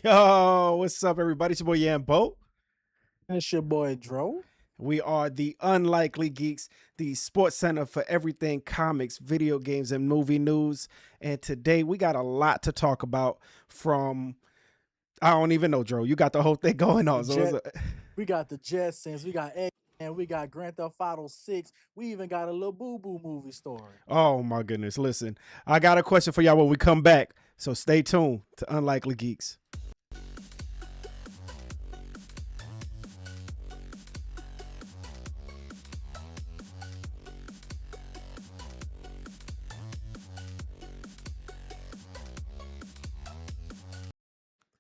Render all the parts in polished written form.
Yo, what's up, everybody? It's your boy Yambo. And it's your boy Dro. We are the Unlikely Geeks, the sports center for everything comics, video games, and movie news. And today we got a lot to talk about from, I don't even know, Dro. You got the whole thing going on. We got the Jetsons, we got Egg, and we got Grand Theft Auto 6. We even got a little Boo Boo movie story. Oh my goodness. Listen, I got a question for y'all when we come back. So stay tuned to Unlikely Geeks.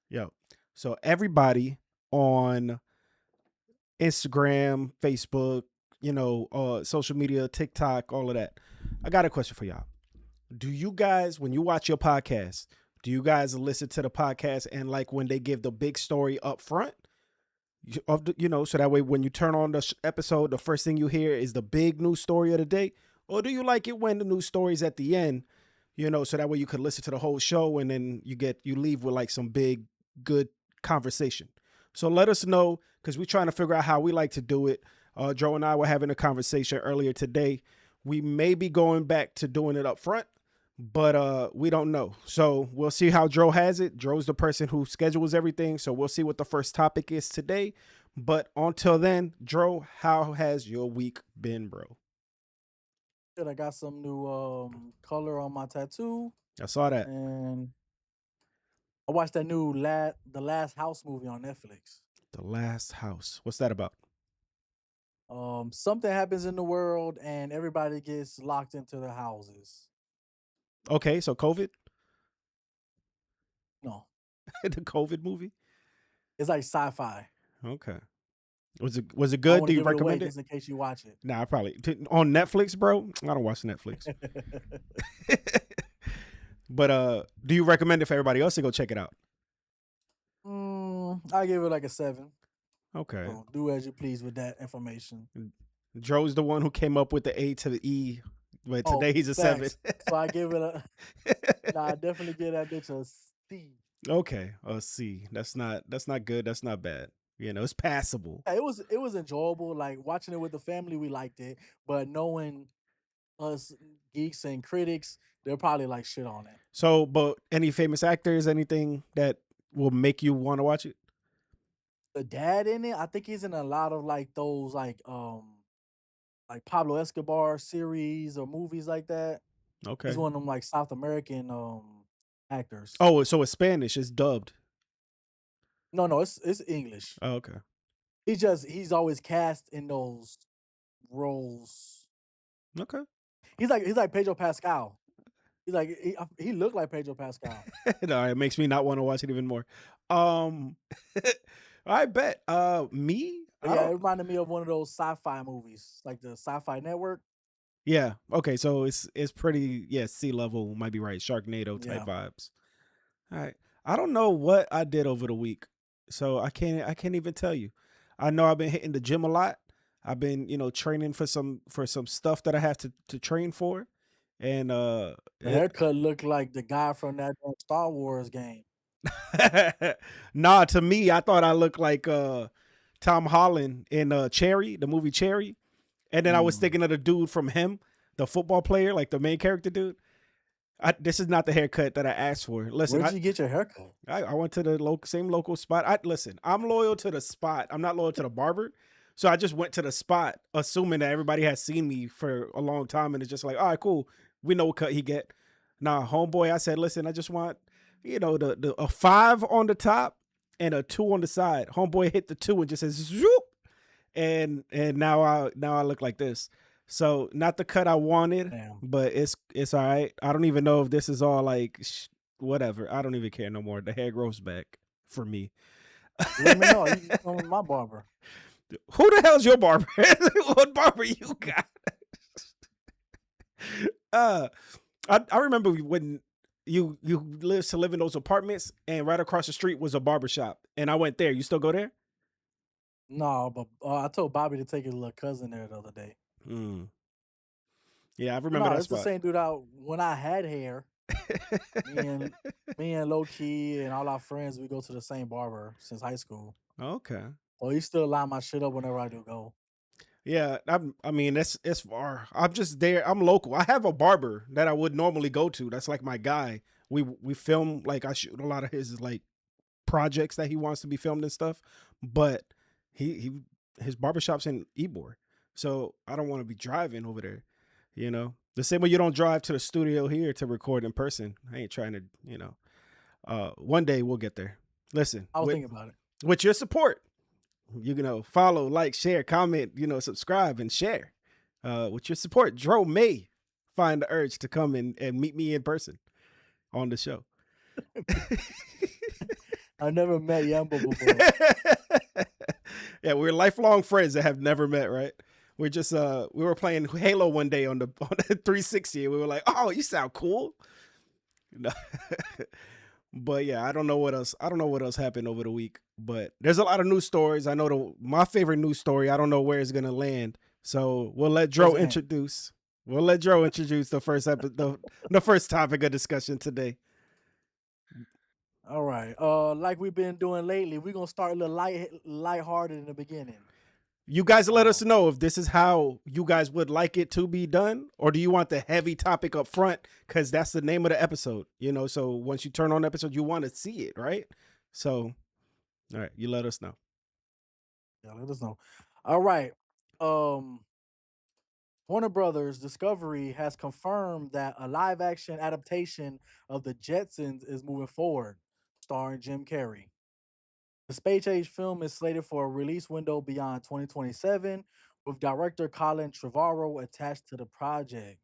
Yo, so everybody on Instagram, Facebook, social media, TikTok, all of that. I got a question for y'all. Do you guys, when you watch your podcast, do you guys listen to the podcast and like when they give the big story up front? So that way when you turn on the episode, the first thing you hear is the big news story of the day? Or do you like it when the news story's at the end, so that way you could listen to the whole show and then you leave with like some big, good conversation? So let us know, because we're trying to figure out how we like to do it. Joe and I were having a conversation earlier today. We may be going back to doing it up front, but we don't know. So we'll see how Joe has it. Joe's the person who schedules everything. So we'll see what the first topic is today. But until then, Joe, how has your week been, bro? Good, I got some new color on my tattoo, I saw that. and I watched that new The Last House movie on Netflix. The Last House. What's that about? Something happens in the world and everybody gets locked into their houses. Okay, so COVID? No, The COVID movie? it's like sci-fi. Okay. Was it I good? want Do to you give it away recommend it? just in case you watch it. Nah, probably on Netflix, bro. I don't watch Netflix. But do you recommend it for everybody else to go check it out? I give it like a 7. Okay. So do as you please with that information. Joe's the one who came up with the A to the E, but today he's a facts. 7. So I give it a I definitely give that bitch a C. Okay, a C. That's not good. That's not bad. It's passable. Yeah, it was enjoyable. Like watching it with the family, we liked it. But knowing us geeks and critics, they're probably like shit on it. So, but any famous actors, anything that will make you want to watch it? The dad in it, I think he's in a lot of like those like Pablo Escobar series or movies like that. He's Okay. one of them like South American actors. Oh, so it's Spanish. It's dubbed. No, it's English. Oh, okay. He's always cast in those roles. Okay. He's like Pedro Pascal. He's like he looked like Pedro Pascal. No, it makes me not want to watch it even more. I bet. Me? But yeah, it reminded me of one of those sci-fi movies, like the Sci-Fi Network. Yeah. Okay. So it's pretty. Yeah. Sea level might be right. Sharknado type Yeah. vibes. All right. I don't know what I did over the week, so I can't even tell you. I know I've been hitting the gym a lot. I've been training for some stuff that I have to train for, and The haircut looked like the guy from that Star Wars game. nah. To me, I thought I looked like Tom Holland in Cherry, the movie Cherry. And then I was thinking of the dude from him, the football player, like the main character dude. This is not the haircut that I asked for. Listen, Where'd you get your haircut? I went to the same local spot. Listen, I'm loyal to the spot. I'm not loyal to the barber. So I just went to the spot, assuming that everybody has seen me for a long time, and it's just like, all right, cool. We know what cut he get. Nah, homeboy, I said, listen, I just want, the a 5 on the top and a 2 on the side. Homeboy hit the 2 and just says, zoop. And now I look like this. So not the cut I wanted. Damn. But it's all right. I don't even know if this is all like whatever. I don't even care no more. The hair grows back for me. Let me know. You can come with my barber. Who the hell's your barber? What barber you got? I remember when you used to live in those apartments, and right across the street was a barber shop, and I went there. You still go there? No, but I told Bobby to take his little cousin there the other day. Mm. Yeah, I But remember no, that it's the spot. same dude out when I had hair. Me and me and low key and all our friends, we go to the same barber since high school. Okay. So he still line my shit up whenever I do go. Yeah, I mean, that's it's far. I'm just there. I'm local. I have a barber that I would normally go to. That's like my guy. We film, like, I shoot a lot of his like projects that he wants to be filmed and stuff. But he his barbershop's in Ybor, so I don't want to be driving over there. The same way you don't drive to the studio here to record in person. I ain't trying to. One day we'll get there. Listen, I was thinking about it. with your support, follow, like, share, comment, subscribe and share. With your support, Dro may find the urge to come and meet me in person on the show. I never met Yamba before. Yeah, we're lifelong friends that have never met, right? We're just we were playing Halo one day on the 360 and we were like, "Oh, you sound cool." No. But yeah, I don't know what else. I don't know what else happened over the week, but there's a lot of news stories. I know my favorite news story. I don't know where it's gonna land, so we'll let Dro Where's Ant? introduce. We'll let Dro introduce the first episode, the first topic of discussion today. All right. Like we've been doing lately, we're gonna start a little lighthearted in the beginning. You guys let us Um, know if this is how you guys would like it to be done, or do you want the heavy topic up front? Because that's the name of the episode, So once you turn on the episode, you want to see it, right? So, all right, you let us know. yeah, let us know. All right. Um, Warner Brothers Discovery has confirmed that a live action adaptation of the Jetsons is moving forward, starring Jim Carrey. The space age film is slated for a release window beyond 2027, with director Colin Trevorrow attached to the project.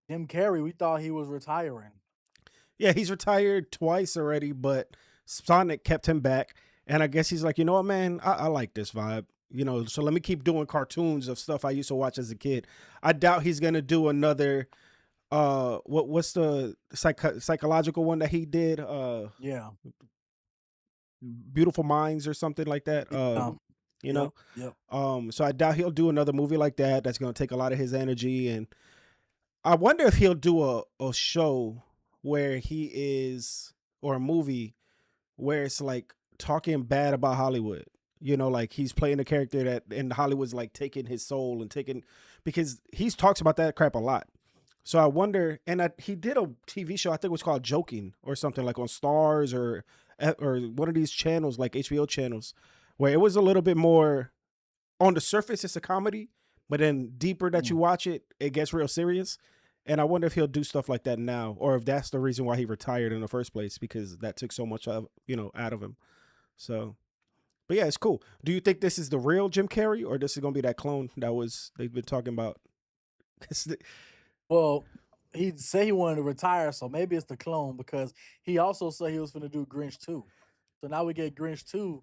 Jim Carrey, we thought he was retiring. Yeah, he's retired twice already, but Sonic kept him back. And I guess he's like, you know what, man, I like this vibe. So let me keep doing cartoons of stuff I used to watch as a kid. I doubt he's gonna do another what's the psychological one that he did? Yeah. Beautiful Minds or something like that. Yeah. You Yep. know? Yep. So I doubt he'll do another movie like that. That's gonna take a lot of his energy. And I wonder if he'll do a show where he is, or a movie where it's like talking bad about Hollywood. Like he's playing a character that in Hollywood's like taking his soul and taking, because he talks about that crap a lot. So I wonder, and he did a TV show, I think it was called Joking or something, like on Stars or one of these channels, like HBO channels, where it was a little bit more on the surface, it's a comedy, but then deeper that you Mm. watch it, it gets real serious. And I wonder if he'll do stuff like that now, or if that's the reason why he retired in the first place, because that took so much out of him. So, but yeah, it's cool. Do you think this is the real Jim Carrey, or this is gonna be that clone they've been talking about? Well, he said he wanted to retire, so maybe it's the clone because he also said he was going to do Grinch 2. So now we get Grinch 2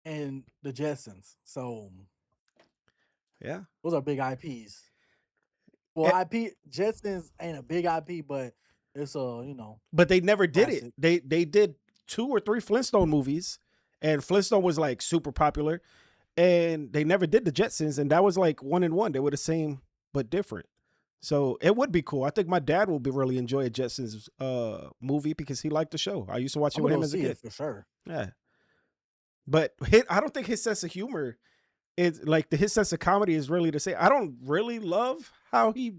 and the Jetsons. So Yeah. those are big IPs. Well, Eh, IP Jetsons ain't a big IP, but it's a but they never did it. classic. They did 2 or 3 Flintstone movies, and Flintstone was like super popular, and they never did the Jetsons, and that was like 1 and 1. They were the same but different. So it would be cool. I think my dad will be really enjoy a Jetsons movie because he liked the show. I used to watch it I'm with gonna him go as a see it kid. for sure. Yeah, but I don't think his sense of humor is like his sense of comedy is really the same. I don't really love how he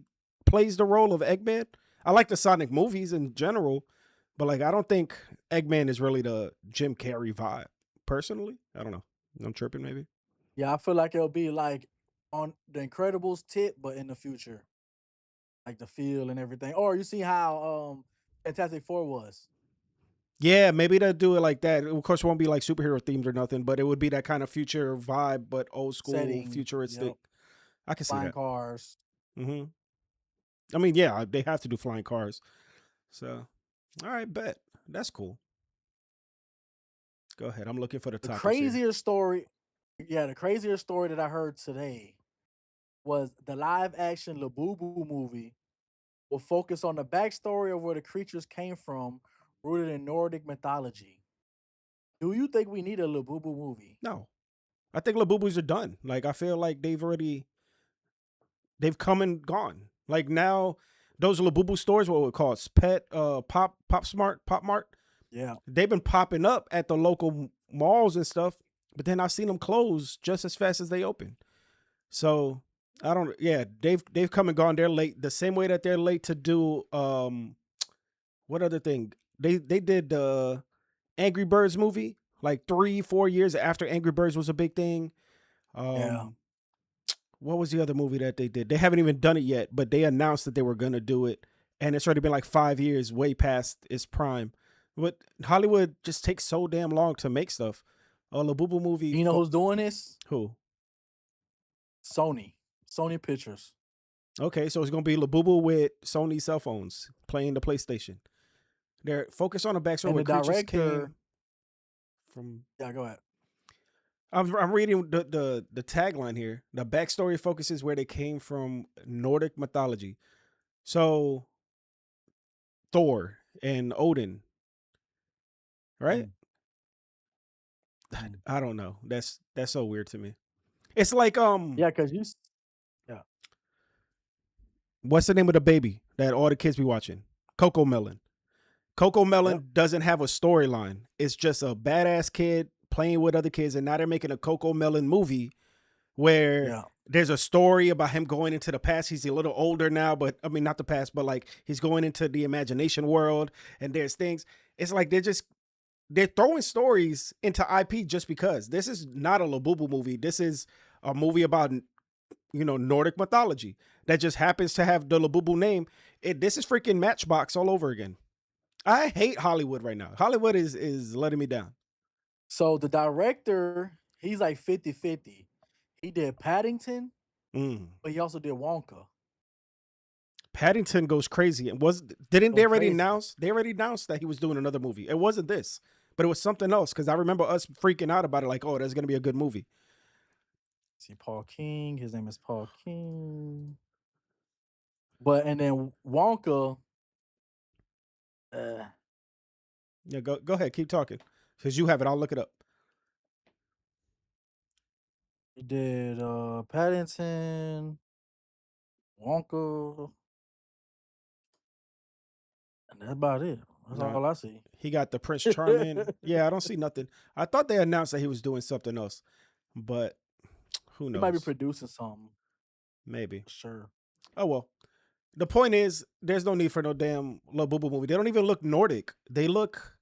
plays the role of Eggman. I like the Sonic movies in general, but like I don't think Eggman is really the Jim Carrey vibe. Personally, I don't know. I'm tripping, maybe. Yeah, I feel like it'll be like on the Incredibles tip, but in the future, like the feel and everything. Or you see how Fantastic Four was Yeah, maybe they'll do it like that. Of course, it won't be like superhero themed or nothing, but it would be that kind of future vibe, but old school, setting. futuristic. Yep, I can see flying that. cars. hmm I mean, yeah, they have to do flying cars. So, all right, bet. That's cool. Go ahead. I'm looking for the The topics here. crazier story, yeah, the crazier story that I heard today was the live action Labubu movie will focus on the backstory of where the creatures came from, rooted in Nordic mythology. Do you think we need a Labubu movie? No, I think Labubus are done. Like I feel like they've come and gone. Like now, those Labubu stores, what we call it, Pet, Pop Smart, Pop Mart. Yeah. They've been popping up at the local malls and stuff, but then I've seen them close just as fast as they open. So I don't. Yeah, they've come and gone. They're late the same way that they're late to do. What other thing? They did the Angry Birds movie like 3-4 years after Angry Birds was a big thing. Yeah. Um, what was the other movie that they did? They haven't even done it yet, but they announced that they were gonna do it, and it's already been like 5 years, way past its prime. But Hollywood just takes so damn long to make stuff. A Labubu movie. You know who's doing this? Who? Sony. Sony Pictures. Okay, so it's gonna be Labubu with Sony cell phones playing the PlayStation. They're focused on a backstory And where the creatures director, came from. yeah, go ahead. I'm reading the tagline here. The backstory focuses where they came from Nordic mythology. So Thor and Odin, right? Mm, mm. I don't know. That's so weird to me. It's like Yeah, because yeah, what's the name of the baby that all the kids be watching? Coco Melon. Coco yep, Melon doesn't have a storyline. It's just a badass kid playing with other kids, and now they're making a Coco Melon movie where yeah. there's a story about him going into the past. He's a little older now, but I mean not the past, but like he's going into the imagination world, and there's things. It's like they're throwing stories into IP just because. This is not a Labubu movie. This is a movie about Nordic mythology that just happens to have the Labubu name. This is freaking Matchbox all over again. I hate Hollywood right now. Hollywood is letting me down. So the director, he's like 50-50. He did Paddington, Mm. but he also did Wonka. Paddington goes crazy, and didn't they Go already crazy. announce? They already announced that he was doing another movie. It wasn't this, but it was something else. Because I remember us freaking out about it, like, oh, there's gonna be a good movie. See, Paul King. His name is Paul King. But and then Wonka, uh, Yeah, go ahead, keep talking, because you have it. I'll look it up. he did Paddington, Wonka, and that's about it. That's Nah, all I see. he got the Prince Charming. Yeah, I don't see nothing. I thought they announced that he was doing something else, but who He might be knows? producing something Maybe. for sure. Oh well. The point is, there's no need for no damn La Boo Boo movie. They don't even look Nordic. They look.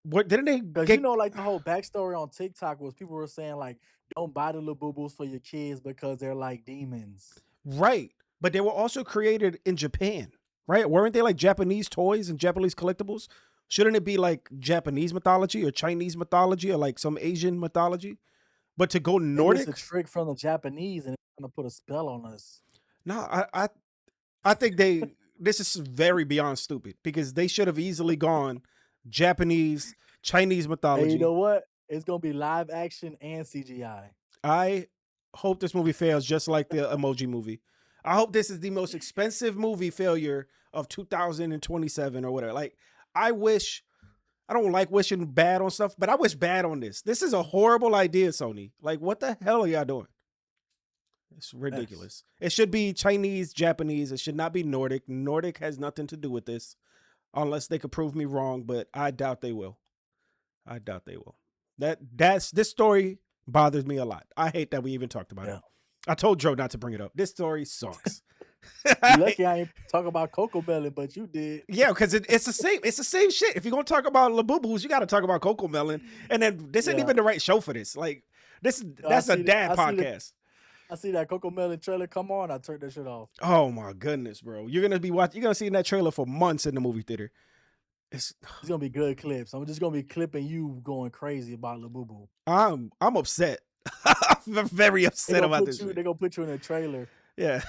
What didn't they Cause get like the whole backstory on TikTok was people were saying like, don't buy the little boo for your kids because they're like demons. right? But they were also created in Japan, right? Weren't they like Japanese toys and Japanese collectibles? Shouldn't it be like Japanese mythology or Chinese mythology or like some Asian mythology? But to go Maybe it's a Nordic, trick from the Japanese and it's gonna put a spell on us. no, I think this is very beyond stupid because they should have easily gone Japanese, Chinese Hey, you mythology. know what? It's gonna be live action and CGI. I hope this movie fails just like the Emoji movie. I hope this is the most expensive movie failure of 2027 or whatever. Like, I wish, I don't like wishing bad on stuff, but I wish bad on this. This is a horrible idea, Sony. Like, what the hell are y'all doing? It's Yes. ridiculous. It should be Chinese, Japanese. It should not be Nordic. Nordic has nothing to do with this unless they could prove me wrong, but I doubt they will. I doubt they will. That's this story bothers me a lot. I hate that we even talked about it. Yeah. I told Joe not to bring it up. This story sucks. You lucky I ain't talk about Coco Melon, but you did. Yeah, because it's the same. It's the same shit. If you're gonna talk about Labubu's, you got to talk about Coco Melon. And then this ain't Yeah. even the right show for this. Like this, I that's a see the dad I see the podcast. I see that Coco Melon trailer come on, I turned that shit off. Oh my goodness, bro! You're gonna be watching. You're gonna see that trailer for months in the movie theater. It's It's gonna be good clips. I'm just gonna be clipping you going crazy about Labubu. I'm upset. I'm very They upset gonna about put this you. shit. They gonna put you in a trailer. Yeah.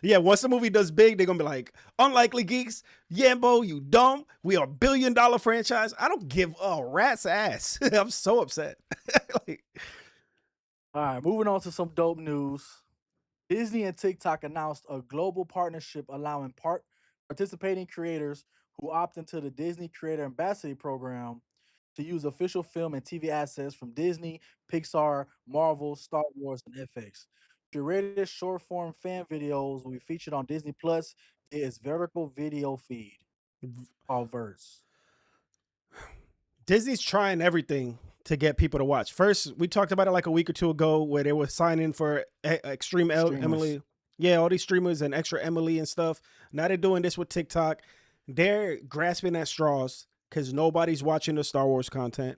Yeah. Once the movie does big, they're gonna be like, unlikely geeks, Yambo, you dumb. We are $1 billion franchise. I don't give a rat's ass. I'm so upset. Like, All right, moving on to some dope news. Disney and TikTok announced a global partnership allowing participating creators who opt into the Disney Creator Ambassador Program to use official film and TV assets from Disney, Pixar, Marvel, Star Wars, and FX. Curated short form fan videos will be featured on Disney Plus, It's vertical video feed called Verse. Disney's trying everything to get people to watch. First, we talked about it like a week or two ago where they were signing for Extreme Streamers. Emily. Yeah, all these streamers and Extra Emily and stuff. Now they're doing this with TikTok. They're grasping at straws because nobody's watching the Star Wars content.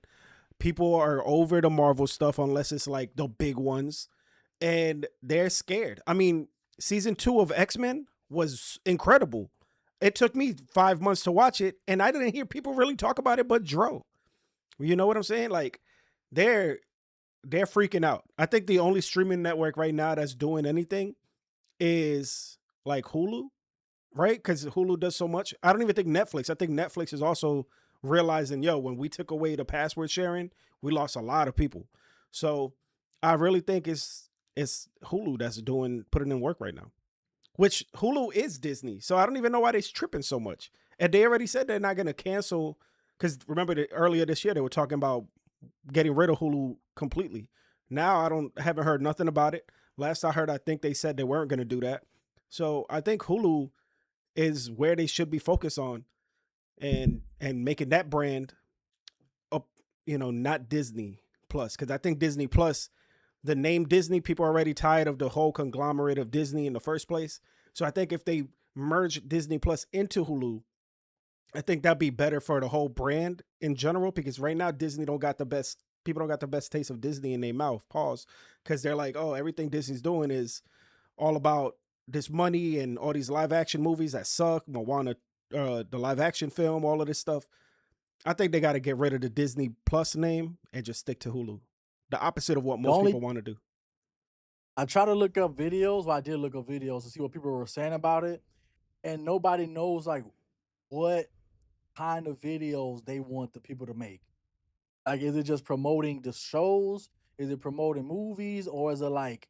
People are over the Marvel stuff unless it's like the big ones. And they're scared. I mean, season 2 of X-Men was incredible. It took me 5 months to watch it, and I didn't hear people really talk about it but Dro. You know what I'm saying? Like they're they're freaking out. I think the only streaming network right now that's doing anything is like Hulu, right? Because Hulu does so much. I don't even think Netflix. I think Netflix is also realizing, yo, when we took away the password sharing, we lost a lot of people. So I really think it's Hulu that's putting in work right now. Which Hulu is Disney, so I don't even know why they're tripping so much. And they already said they're not going to cancel. Because remember that earlier this year they were talking about getting rid of Hulu completely. Now haven't heard nothing about it. Last I heard, I think they said they weren't going to do that. So I think Hulu is where they should be focused on, and making that brand up, not Disney Plus. Because I think Disney Plus, the name Disney, people are already tired of the whole conglomerate of Disney in the first place. So I think if they merge Disney Plus into Hulu, I think that'd be better for the whole brand in general, because right now Disney don't got the best people don't got the best taste of Disney in their mouth. Pause. Because they're like, oh, everything Disney's doing is all about this money and all these live action movies that suck. Moana, the live action film, all of this stuff. I think they got to get rid of the Disney Plus name and just stick to Hulu. The opposite of what The most only people want to do. I try to look up videos. Well, I did look up videos to see what people were saying about it, and nobody knows like what kind of videos they want the people to make. Like, is it just promoting the shows? Is it promoting movies, or is it like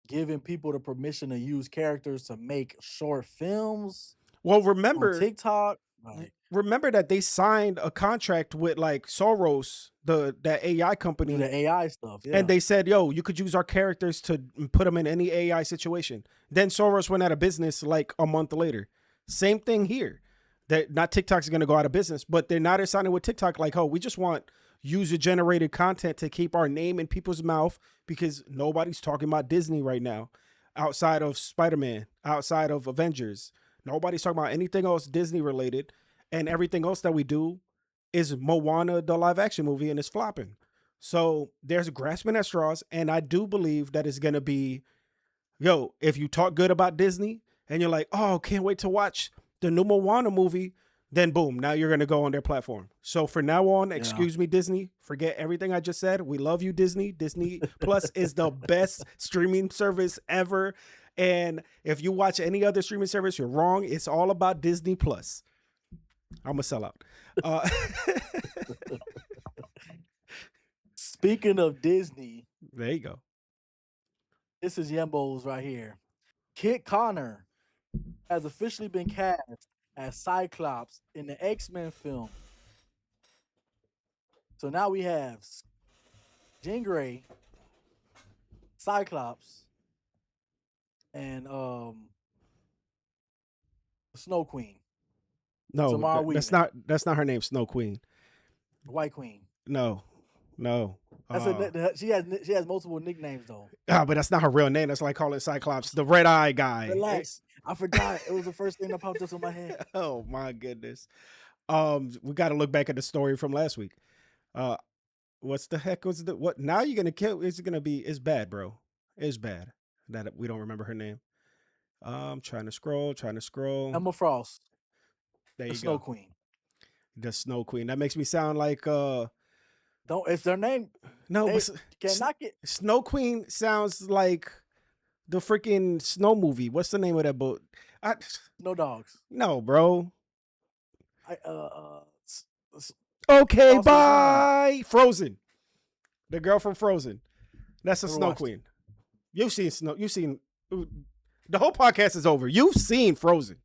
giving people the permission to use characters to make short films Well, on remember TikTok? Like, remember that they signed a contract with like Soros, that AI to do company, the AI stuff, and yeah. they said, "Yo, you could use our characters to put them in any AI situation." Then Soros went out of business like a month later. Same thing here. That not TikTok's going to go out of business, but they're not signing with TikTok like, "Oh, we just want user generated content to keep our name in people's mouth because nobody's talking about Disney right now, outside of Spider-Man, outside of Avengers. Nobody's talking about anything else Disney related, and everything else that we do is Moana, the live action movie, and it's flopping." So there's grasping at straws, and I do believe that it's gonna be, yo, if you talk good about Disney and you're like, oh, can't wait to watch the new Moana movie, then boom, now you're gonna go on their platform. So for now on, Yeah. excuse me, Disney, forget everything I just said. We love you, Disney. Disney Plus is the best streaming service ever. And if you watch any other streaming service, you're wrong. It's all about Disney Plus. I'm a sellout. Uh, Speaking of Disney, there you go. this is Yembo's right here. Kit Connor has officially been cast as Cyclops in the X-Men film. So now we have Jean Grey, Cyclops, and Snow Queen, No, Samara Weaving, that's not her name. Snow Queen. White Queen. No, no. She has multiple nicknames though. But that's not her real name. That's like calling Cyclops the Red Eye guy. Relax, I forgot. It was the first thing that popped up in my head. Oh my goodness. We got to look back at the story from last week. Uh, what's the heck was the what? Now you're gonna kill? It's gonna be? It's bad, bro. It's bad that we don't remember her name. Trying to scroll, trying to scroll. Emma Frost, There the you Snow go. Queen. The Snow Queen. That makes me sound like Don't. It's their name. no, They but cannot get Snow Queen sounds like the freaking snow movie. What's the name of that book? Snow Dogs. No, bro. I Okay, Sorcerer's Home. bye. Frozen. The girl from Frozen. That's a Never Snow watched it. Queen. You've seen Snow. You've seen. The whole podcast is over. You've seen Frozen.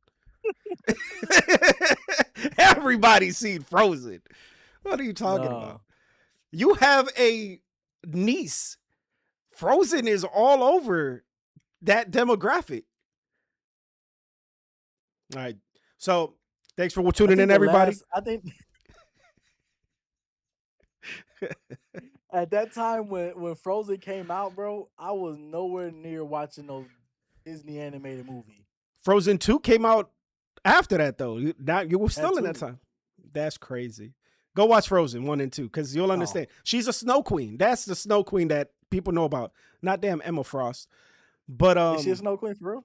Everybody's seen Frozen. What are you talking No. about? You have a niece. Frozen is all over that demographic. All right. So thanks for I tuning think in, the everybody. last, I think at that time when Frozen came out, bro, I was nowhere near watching those Disney animated movie. Frozen 2 came out after that, though. You were That still in that too. time. That's crazy. Go watch Frozen 1 and 2 because you'll Oh, understand. She's a snow queen. That's the snow queen that people know about. Not damn Emma Frost. But is she a Snow Queen for real?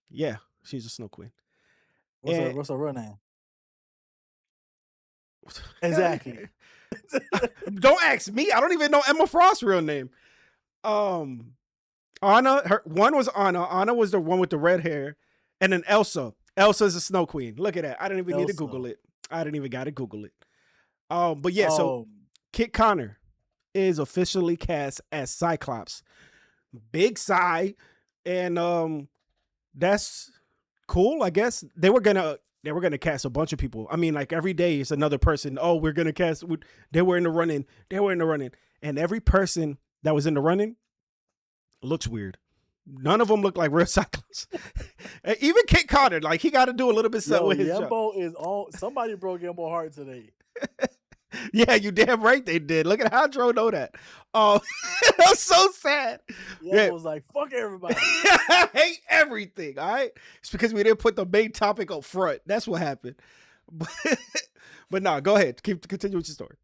yeah, she's a snow queen. What's her And What's her real name? Exactly. don't ask me. I don't even know Emma Frost's real name. Um Anna, her one was Anna. Anna was the one with the red hair, and then Elsa. Elsa's a snow queen. Look at that. I didn't even need to Google Elsa. it. I didn't even got to Google it. But yeah, so Um, Kit Connor is officially cast as Cyclops. Big sigh, and that's cool. I guess they were gonna cast a bunch of people. I mean, like every day is another person. Oh, we're gonna cast. They were in the running. They were in the running, and every person that was in the running looks weird. None of them look like real Cyclops. Even Kit Connor, like he got to do a little bit yo, with his job. Yembo is on. Somebody broke Yembo heart today. Yeah, you damn right they did. Look at how Dro know that. Oh, that's so sad. Yeah, Yembo was like, "Fuck everybody." I hate everything. All right, it's because we didn't put the main topic up front. That's what happened. But no, go ahead. Continue with your story.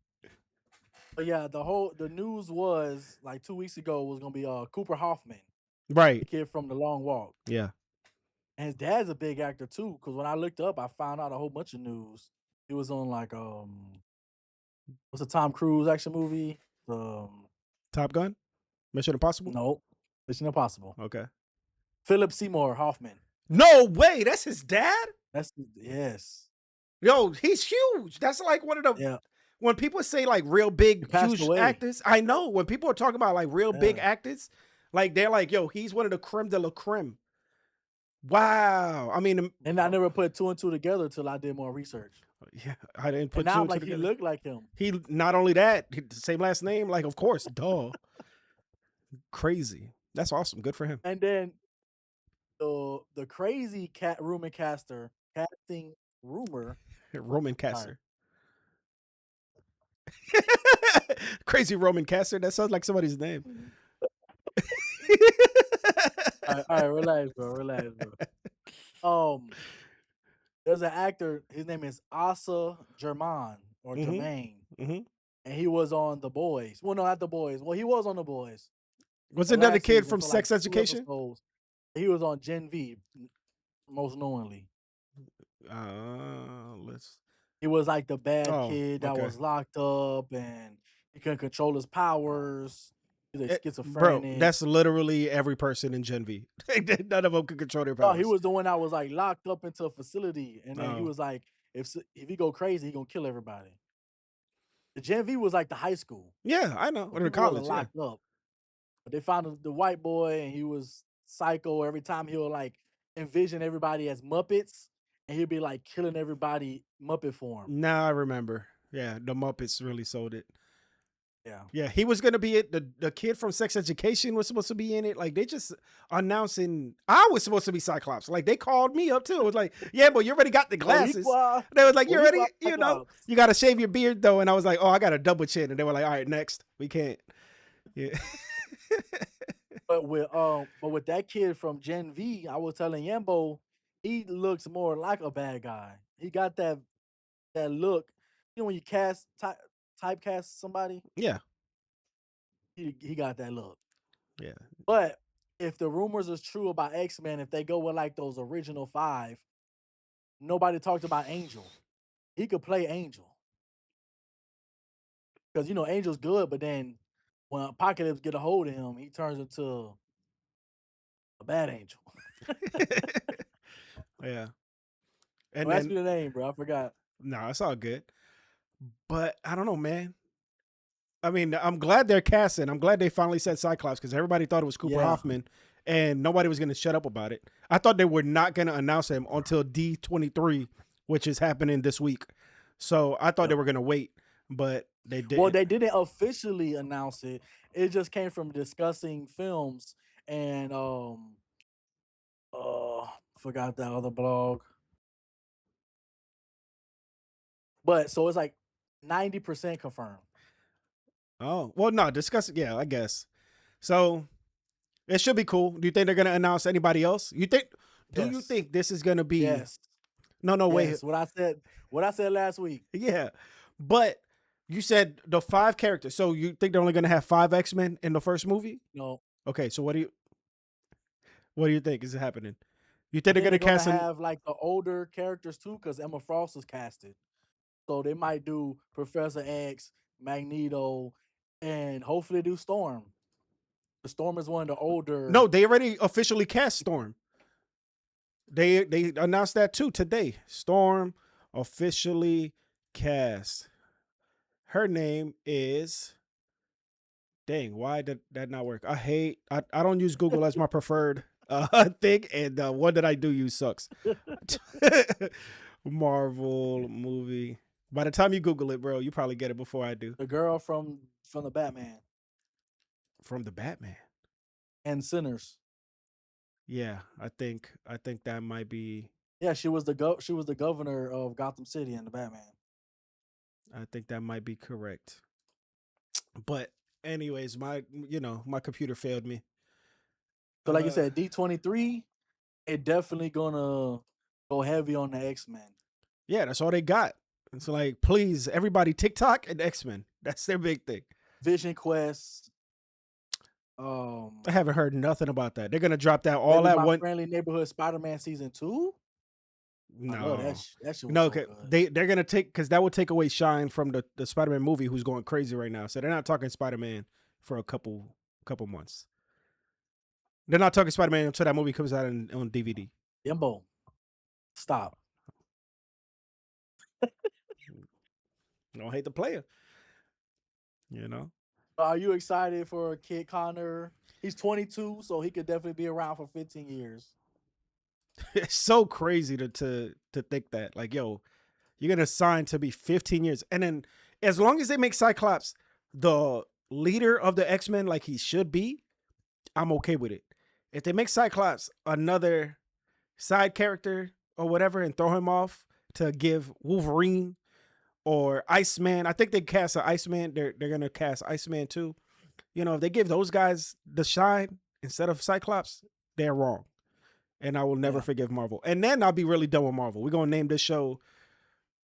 But yeah, the news was like 2 weeks ago was gonna be Cooper Hoffman, the Right. kid from The Long Walk, Yeah. and his dad's a big actor too. Because when I looked up, I found out a whole bunch of news. He was on like what's the Tom Cruise action movie? Top Gun. Mission Impossible. No, Mission Impossible. Okay. Philip Seymour Hoffman. No way. That's his dad. That's yes, Yo, he's huge. That's like one of the yeah. when people say like real He big, passed huge away. actors. I know when people are talking about like real big Yeah, actors, like they're like, yo, he's one of the creme de la creme. Wow. I mean, and I never put two and two together till I did more research. yeah, I didn't And put now two I'm and two like, he together. looked like him. He not only that, same last name, like of course, duh, crazy. That's awesome. Good for him. And then the crazy cat rumor caster casting rumor. Roman Sorry. Caster. Crazy Roman Caster. That sounds like somebody's name. All right, relax, bro. Relax, bro. Um, there's an actor. His name is Asa German or Mm-hmm. Jermaine, Mm-hmm. and he was on The Boys. Well, no, not The Boys. Well, he was on The Boys the Wasn't that the last kid season from for like Sex two Education? episodes. He was on Gen V, most knowingly. Let's. He was like the bad Oh, kid that okay. was locked up and he couldn't control his powers. He's like Bro, schizophrenic. that's literally every person in Gen V. None of them could control their No, he powers. was the one that was like locked up into a facility, and then he Oh, was like, if he go crazy, he gonna kill everybody. The Gen V was like the high school, yeah, I know. so Or the people wasn't college, yeah. locked up. But they found the white boy, and he was psycho. Every time he'll like envision everybody as Muppets, and he'll be like killing everybody Muppet form. Now I remember. Yeah, the Muppets really sold it. Yeah. Yeah, he was gonna be it. The kid from Sex Education was supposed to be in it. Like they just announcing I was supposed to be Cyclops. Like they called me up too. It was like, yeah, but you already got the glasses. Boricua, They was like, you already, Boricua Cyclops. you gotta shave your beard though. And I was like, oh, I got a double chin. And they were like, all right, next. We can't. Yeah. But with that kid from Gen V, I was telling Yambo, he looks more like a bad guy. He got that look. You know when you typecast somebody, Yeah. he got that look. Yeah. But if the rumors is true about X-Men, if they go with like those original five, nobody talked about Angel. He could play Angel. Because Angel's good, but then when Apocalypse get a hold of him, he turns into a bad angel. Yeah. And Don't ask then me the name, bro. I forgot. no, it's all good. But I don't know, man. I mean, I'm glad they're casting. I'm glad they finally said Cyclops because everybody thought it was Cooper Yeah. Hoffman, and nobody was going to shut up about it. I thought they were not going to announce him until D23, which is happening this week. So I thought Yep. they were going to wait, but they Well, didn't. they didn't officially announce it. It just came from discussing films and forgot that other blog. But so it's like 90% confirmed. Oh, well, no, discuss. Yeah, I guess. So it should be cool. Do you think they're gonna announce anybody else? You think? Do you Yes. think this is gonna be? Yes. No, no, wait. Yes. What I said last week. Yeah, but you said the 5 characters. So you think they're only gonna have 5 X-Men in the first movie? You know, Okay, so what do you think is happening? You I think they're think gonna they're gonna cast an? have like the older characters too, because Emma Frost is casted. So they might do Professor X, Magneto, and hopefully do Storm. The Storm is one of the older. No, they already officially cast Storm. They announced that too today. Storm officially cast. Her name is. Dang, why did that not work? I don't use Google as my preferred thing, and the one that I do use sucks. Marvel movie. By the time you Google it, bro, you probably get it before I do. The girl from the Batman From the Batman. and Sinners. Yeah, I think that might be. Yeah, she was the governor of Gotham City in the Batman. I think that might be correct. But anyways, my computer failed me. So like I Uh said, D23, it definitely gonna go heavy on the X-Men. yeah, that's all they got. It's like, please, everybody, TikTok and X-Men. That's their big thing. Vision Quest. I haven't heard nothing about that. They're gonna drop that all Maybe at My one. Friendly Neighborhood Spider-Man season 2. I love No, that shit was no. so Okay, good. they're gonna take because that would take away shine from the Spider-Man movie, who's going crazy right now. So they're not talking Spider-Man for a couple months. They're not talking Spider-Man until that movie comes out on DVD. Yimbo, stop. Don't hate the player, you know. Are you excited for Kid Connor? He's 22, so he could definitely be around for 15 years. It's so crazy to think that, like, yo, you're gonna sign to be 15 years, and then as long as they make Cyclops the leader of the X-Men, like he should be, I'm okay with it. If they make Cyclops another side character or whatever and throw him off to give Wolverine or Iceman, I think they cast an Iceman. They're gonna cast Iceman too. You know, if they give those guys the shine instead of Cyclops, they're wrong. And I will never Yeah. forgive Marvel. And then I'll be really done with Marvel. We're gonna name this show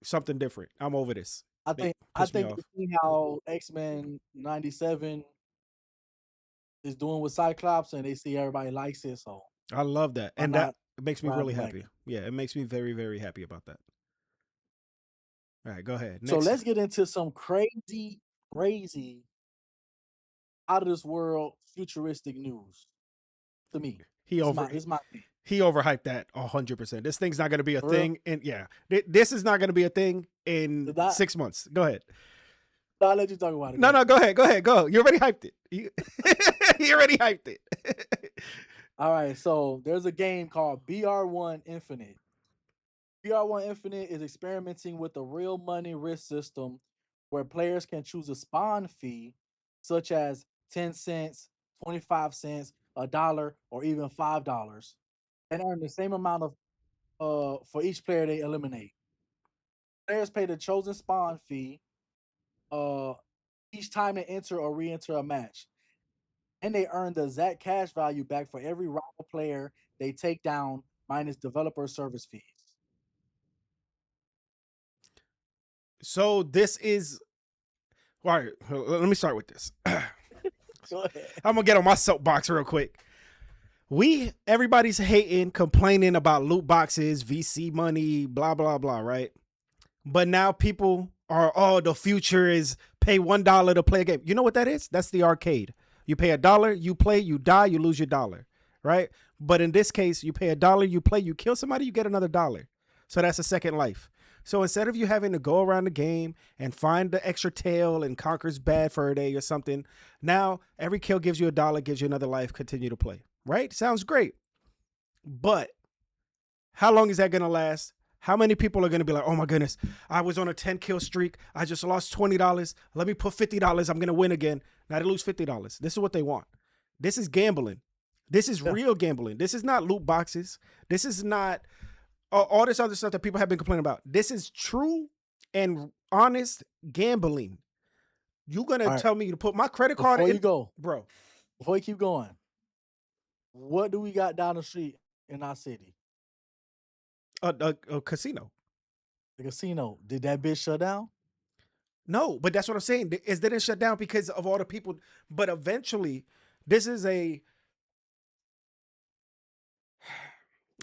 something different. I'm over this. I It think I pissed me think they off. see how X-Men 97 is doing with Cyclops, and they see everybody likes it, so I love that. why And that not makes me ride really the happy. wagon? Yeah, it makes me very, very happy about that. All right, go ahead. So Next. let's get into some crazy, out of this world futuristic news. To me, He over this is my thing. he overhyped that 100%. This thing's not gonna be a For real. thing. And yeah, this is not gonna be a thing in Did I, 6 months. Go ahead. I'll let you talk about it. No, Go. no, go ahead. Go ahead. Go. You already hyped it. You already hyped it. All right, so there's a game called BR1 Infinite. BR1 Infinite is experimenting with a real money risk system where players can choose a spawn fee, such as 10 cents, 25 cents, a dollar, or even $5, and earn the same amount of for each player they eliminate. Players pay the chosen spawn fee uh each time they enter or re-enter a match. And they earn the exact cash value back for every rival player they take down minus developer service fees. So this is all right. Let me start with this. I'm Go ahead. gonna get on my soapbox real quick. Everybody's hating, complaining about loot boxes, VC money, blah blah blah, right? But now people are, oh, the future is pay $1 to play a game. You know what that is? That's the arcade. You pay $1, you play, you die, you lose your dollar, right? But in this case, you pay $1, you play, you kill somebody, you get another dollar. So that's a second life. So instead of you having to go around the game and find the extra tail and Conquer's Bad Fur Day or something, now every kill gives you $1, gives you another life, continue to play, right? Sounds great. But how long is that going to last? How many people are going to be like, oh my goodness, I was on a 10 kill streak. I just lost $20. Let me put $50. I'm going to win again. Now they lose $50. This is what they want. This is gambling. This is real gambling. This is not loot boxes. This is not all this other stuff that people have been complaining about. This is true and honest gambling. You gonna All right. tell me to put my credit card Before you in, go, bro? before you keep going, what do we got down the street in our city? A casino. The casino. Did that bitch shut down? No, but that's what I'm saying. Is didn't shut down because of all the people. But eventually, this is a.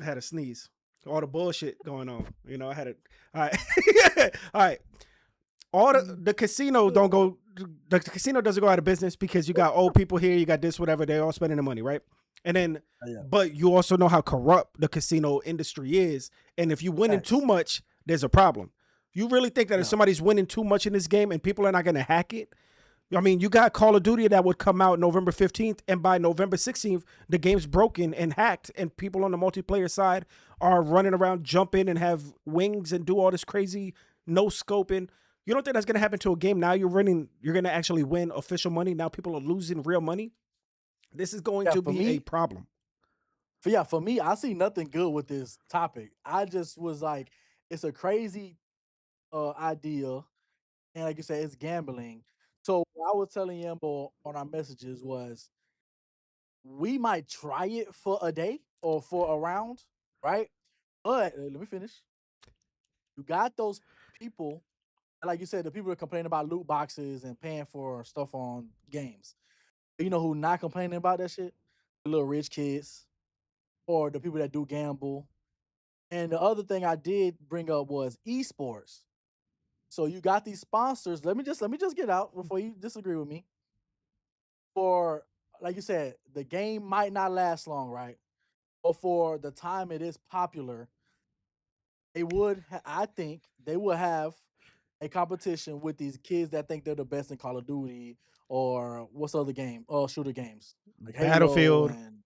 I had a sneeze. All the bullshit going on. You know, I had it. All right. All right. All the casino don't go. The casino doesn't go out of business because you got old people here. You got this, whatever. They're all spending the money, right? And then, Yeah. but you also know how corrupt the casino industry is. And if you winning too Facts. much, there's a problem. You really think that if Yeah. somebody's winning too much in this game and people are not going to hack it? I mean, you got Call of Duty that would come out November 15th, and by November 16th, the game's broken and hacked, and people on the multiplayer side are running around, jumping, and have wings and do all this crazy no scoping. You don't think that's gonna happen to a game? Now you're gonna actually win official money. Now people are losing real money. This is going Yeah, to for be a me, problem. for me, I see nothing good with this topic. I just was like, it's a crazy idea, and like you said, it's gambling. So what I was telling Yambo on our messages was we might try it for a day or for a round, right? But let me finish. You got those people, like you said, the people that complain about loot boxes and paying for stuff on games. You know who not complaining about that shit? The little rich kids or the people that do gamble. And the other thing I did bring up was esports. So you got these sponsors. Let me just get out before you disagree with me. For like you said, the game might not last long, right? But for the time it is popular, I think they would have a competition with these kids that think they're the best in Call of Duty or what's the other game? Oh, shooter games like Halo Battlefield. and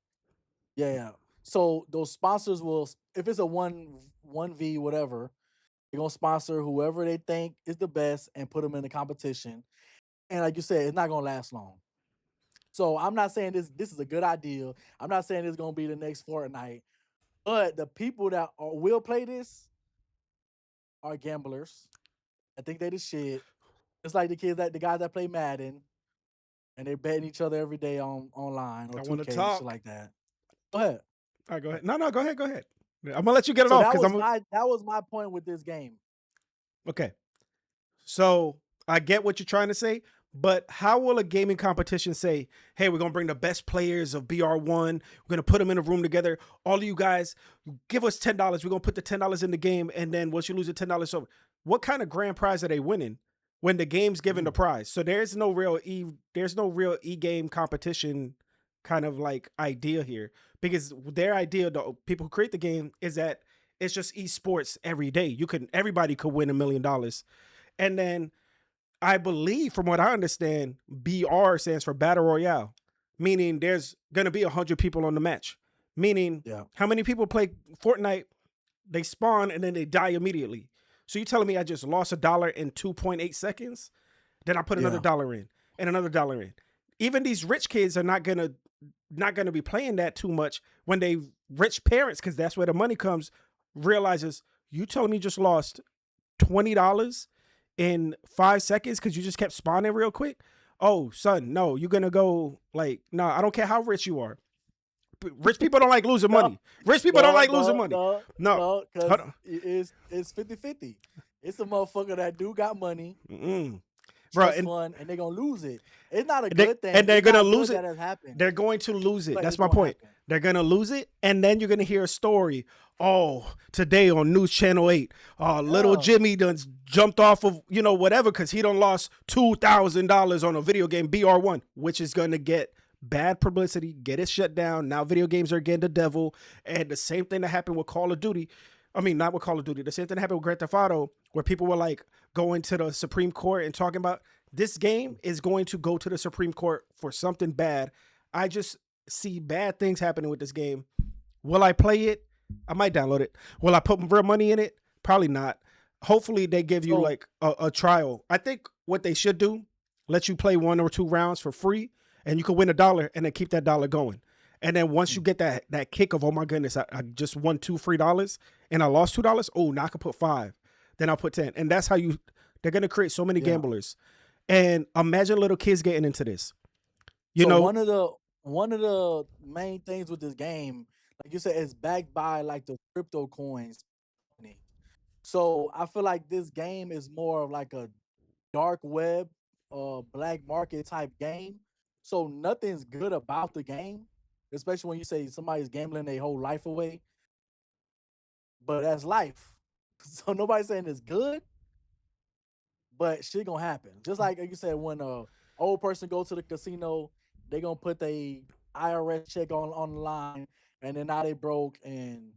yeah. So those sponsors will, if it's a one v whatever, they're gonna sponsor whoever they think is the best and put them in the competition. And like you said, it's not gonna last long. So I'm not saying this is a good idea. I'm not saying it's gonna be the next Fortnite, but the people that will play this are gamblers. I think they the shit. It's like the guys that play Madden and they're betting each other every day on online or I want to 2K, shit talk. like that. Go ahead. All right, go ahead. No, go ahead. Go ahead. I'm gonna let you get it So off that because was I'm my point with this game. okay. So I get what you're trying to say, but how will a gaming competition say, hey, we're going to bring the best players of BR1. We're going to put them in a room together. All of you guys, give us $10. We're going to put the $10 in the game. And then once you lose the $10 over, what kind of grand prize are they winning when the game's given the prize? So there's no real e-game competition kind of like idea here, because their idea, the people who create the game, is that it's just esports every day. Everybody could win $1 million. And then I believe, from what I understand, BR stands for Battle Royale, meaning there's going to be 100 people on the match. Meaning, Yeah. how many people play Fortnite? They spawn and then they die immediately. So you telling me I just lost $1 in 2.8 seconds? Then I put another Yeah. dollar in and another dollar in. Even these rich kids are not gonna be playing that too much when they rich parents, because that's where the money comes, realizes you telling me you just lost $20 in 5 seconds because you just kept spawning real quick. Oh, son, no, you're gonna go like, no, I don't care how rich you are. Rich people don't like losing No, money. Rich people don't no, like losing no, money. no, No, no, hold because on. it's 50-50. It's a motherfucker that do got money, Bro, trust fund, and they gonna lose it. It's not a they good thing. and they're It's gonna not lose good it. that has happened, They're going to lose it. but That's it's my gonna point. happen. They're gonna lose it, and then you're gonna hear a story. Oh, today on News Channel 8, little Yeah. Jimmy done jumped off of whatever because he done lost $2,000 on a video game BR1, which is gonna get bad publicity, get it shut down. Now video games are again the devil, and the same thing that happened with Call of Duty. I mean, not with Call of Duty. The same thing happened with Grand Theft Auto, where people were like going to the Supreme Court and talking about this game is going to go to the Supreme Court for something bad. I just see bad things happening with this game. Will I play it? I might download it. Will I put real money in it? Probably not. Hopefully they give you So like a trial. I think what they should do, let you play 1 or 2 rounds for free, and you can win $1 and then keep that dollar going. And then once you get that kick of, oh my goodness, I just won $2 free and I lost $2. Oh, now I can put 5. then I'll put 10. And that's how they're going to create so many Yeah. gamblers. And imagine little kids getting into this. You So know, one of the main things with this game, like you said, is backed by like the crypto coins company. So I feel like this game is more of like a dark web, black market type game. So nothing's good about the game, especially when you say somebody's gambling their whole life away. But that's life. So nobody's saying it's good, but shit gonna happen. Just like you said, when a old person go to the casino, they gonna put the IRS check on the line, and then now they broke, and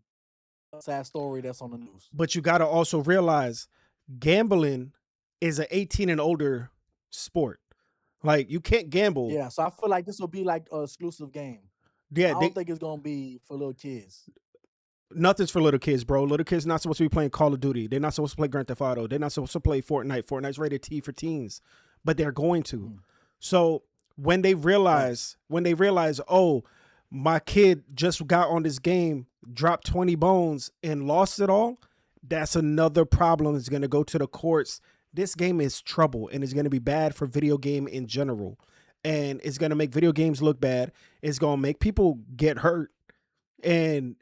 a sad story that's on the news. but you got to also realize gambling is an 18 and older sport. Like you can't gamble. Yeah, so I feel like this will be like a exclusive game. I Yeah, don't think it's gonna be for little kids. nothing's for little kids, bro. Little kids not supposed to be playing Call of Duty. They're not supposed to play Grand Theft Auto. They're not supposed to play Fortnite. Fortnite's rated T for teens, but they're going to. Mhm. So when they Facts. realize, oh, my kid just got on this game, dropped 20 bones and lost it all, that's another problem. It's going to go to the courts. This game is trouble and it's going to be bad for video game in general. And it's going to make video games look bad. It's going to make people get hurt. And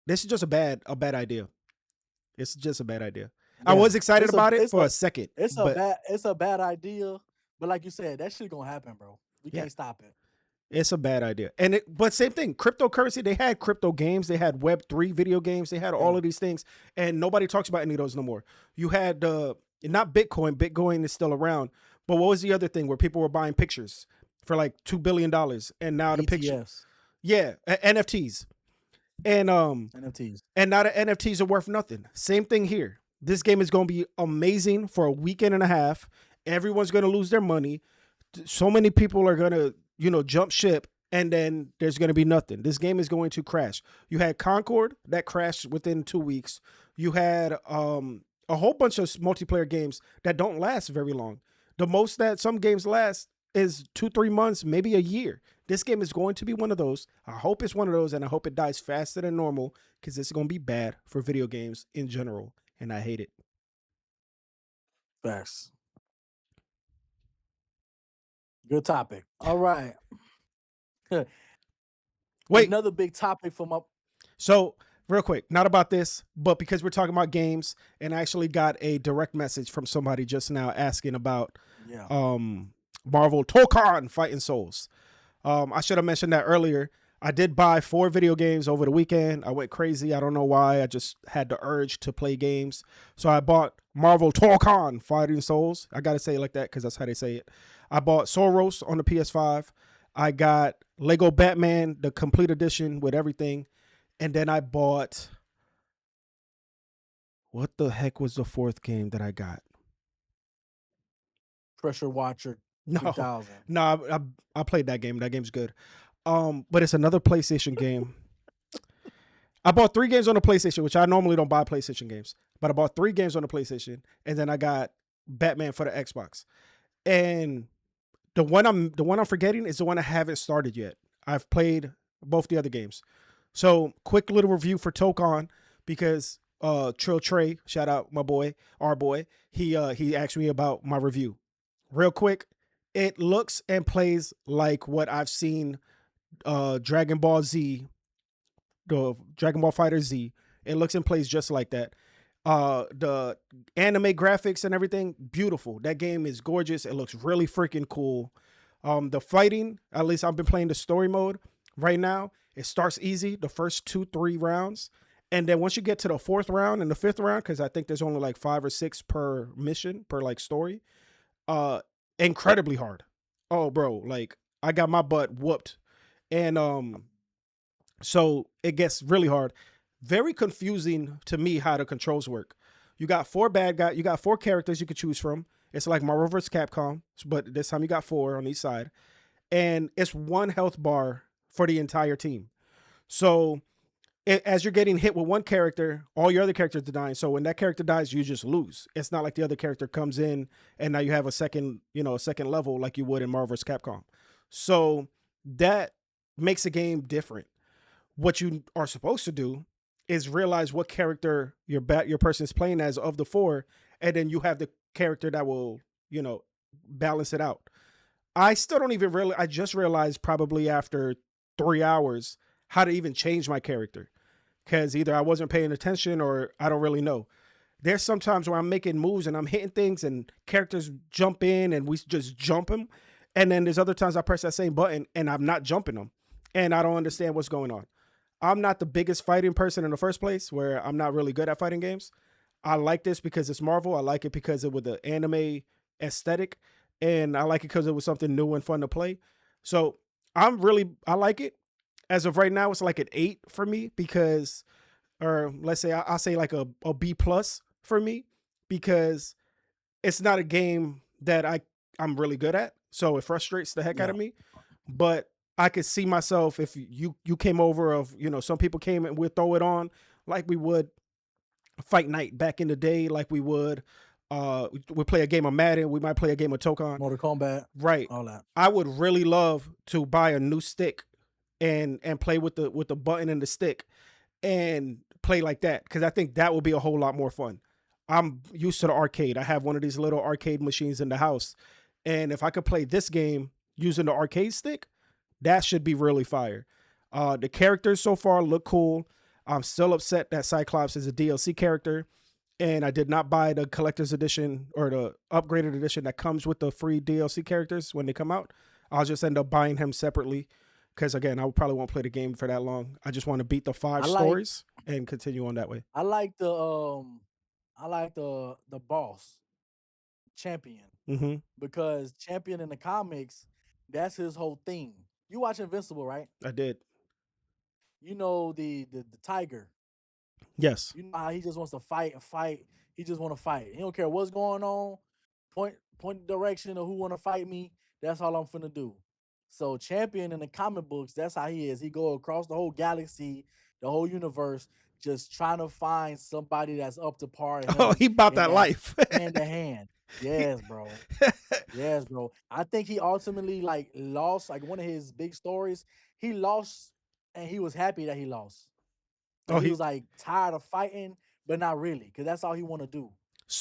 this is just a bad idea. It's just a bad idea. I Yeah, was excited it's a about it it's for a a second, it's a but bad it's a bad idea. But like you said, that shit gonna happen, bro. We yeah, can't stop it. it's a bad idea. But same thing, cryptocurrency, they had crypto games, they had Web3 video games, they had all Yeah, of these things, and nobody talks about any of those no more. You had not Bitcoin. Bitcoin is still around, but what was the other thing where people were buying pictures for like $2 billion, and now the picture, ETFs, yeah, NFTs, and NFTs. and now the NFTs are worth nothing. Same thing here. This game is going to be amazing for a weekend and a half. Everyone's going to lose their money. So many people are going to, jump ship, and then there's going to be nothing. This game is going to crash. You had Concord that crashed within 2 weeks. You had a whole bunch of multiplayer games that don't last very long. The most that some games last is 2-3 months, maybe a year. This game is going to be one of those. I hope it's one of those, and I hope it dies faster than normal, because it's going to be bad for video games in general, and I hate it. Facts. Good topic. All right. Wait, Another big topic for my so real quick, not about this, but because we're talking about games, and I actually got a direct message from somebody just now asking about yeah. Marvel Tokon Fighting Souls. I should have mentioned that earlier. I did buy 4 video games over the weekend. I went crazy. I don't know why. I just had the urge to play games. So I bought Marvel Tokon Fighting Souls. I got to say it like that because that's how they say it. I bought Soros on the PS5. I got Lego Batman, the complete edition with everything. And then I bought, what the heck was the 4th game that I got? Pressure Watcher No, 2000. no, I played that game. That game's good. But it's another PlayStation game. I bought 3 games on the PlayStation, which I normally don't buy PlayStation games, but I bought 3 games on the PlayStation, and then I got Batman for the Xbox. And the one I'm forgetting is the one I haven't started yet. I've played both the other games. So quick little review for Tokon, because Trill Trey, shout out my boy, our boy, he asked me about my review. Real quick, it looks and plays like what I've seen Dragon Ball Z, the Dragon Ball Fighter Z. It looks and plays just like that. The anime graphics and everything, beautiful. That game is gorgeous. It looks really freaking cool. The fighting, at least I've been playing the story mode right now. It starts easy, the first 2-3 rounds. And then once you get to the 4th round and the 5th round, because I think there's only like 5 or 6 per mission, per like story, uh, incredibly hard. Oh, bro, like I got my butt whooped. And so it gets really hard. Very confusing to me how the controls work. You got 4 bad guys, you got 4 characters you could choose from. It's like Marvel vs. Capcom, but this time you got 4 on each side. And it's 1 health bar for the entire team. So as you're getting hit with one character, all your other characters are dying. So when that character dies, you just lose. It's not like the other character comes in and now you have a second level like you would in Marvel vs. Capcom. So that makes the game different. What you are supposed to do is realize what character your person is playing as of the four, and then you have the character that will, you know, balance it out. I still don't even really. I just realized probably after 3 hours how to even change my character, because either I wasn't paying attention or I don't really know. There's sometimes where I'm making moves and I'm hitting things and characters jump in and we just jump them. And then there's other times I press that same button and I'm not jumping them. And I don't understand what's going on. I'm not the biggest fighting person in the first place, where I'm not really good at fighting games. I like this because it's Marvel. I like it because it was the anime aesthetic. And I like it because it was something new and fun to play. So I like it. As of right now, it's like an 8 for me, because, or let's say I'll say like a B plus for me, because it's not a game that I'm really good at. So it frustrates the heck out Yeah, of me. But I could see myself, if you came over, of, you know, some people came and we'd throw it on like we would fight night back in the day, like we would we play a game of Madden, we might play a game of Tokon. Mortal Kombat, Right. all that. I would really love to buy a new stick and play with the button and the stick and play like that, because I think that would be a whole lot more fun. I'm used to the arcade. I have one of these little arcade machines in the house, and if I could play this game using the arcade stick, that should be really fire. The characters so far look cool. I'm still upset that Cyclops is a DLC character, and I did not buy the collector's edition or the upgraded edition that comes with the free DLC characters when they come out. I'll just end up buying him separately, because again, probably won't play the game for that long. I just want to beat the I five like stories and continue on that way. I like I like the boss champion, Hmm. because champion in the comics, that's his whole thing. You watch Invincible, right? I did. You know the tiger. Yes. You know how he just wants to fight and fight. He just want to fight. He don't care what's going on. Point the direction of who want to fight me. That's all I'm finna do. So champion in the comic books, that's how he is. He go across the whole galaxy, the whole universe, just trying to find somebody that's up to par of Oh, him he bought in that that life. hand to hand. Yes, bro. Yes, bro. I think he ultimately like lost like one of his big stories. He lost and he was happy that he lost. Like Oh, he he was like tired of fighting, but not really, because that's all he want to do.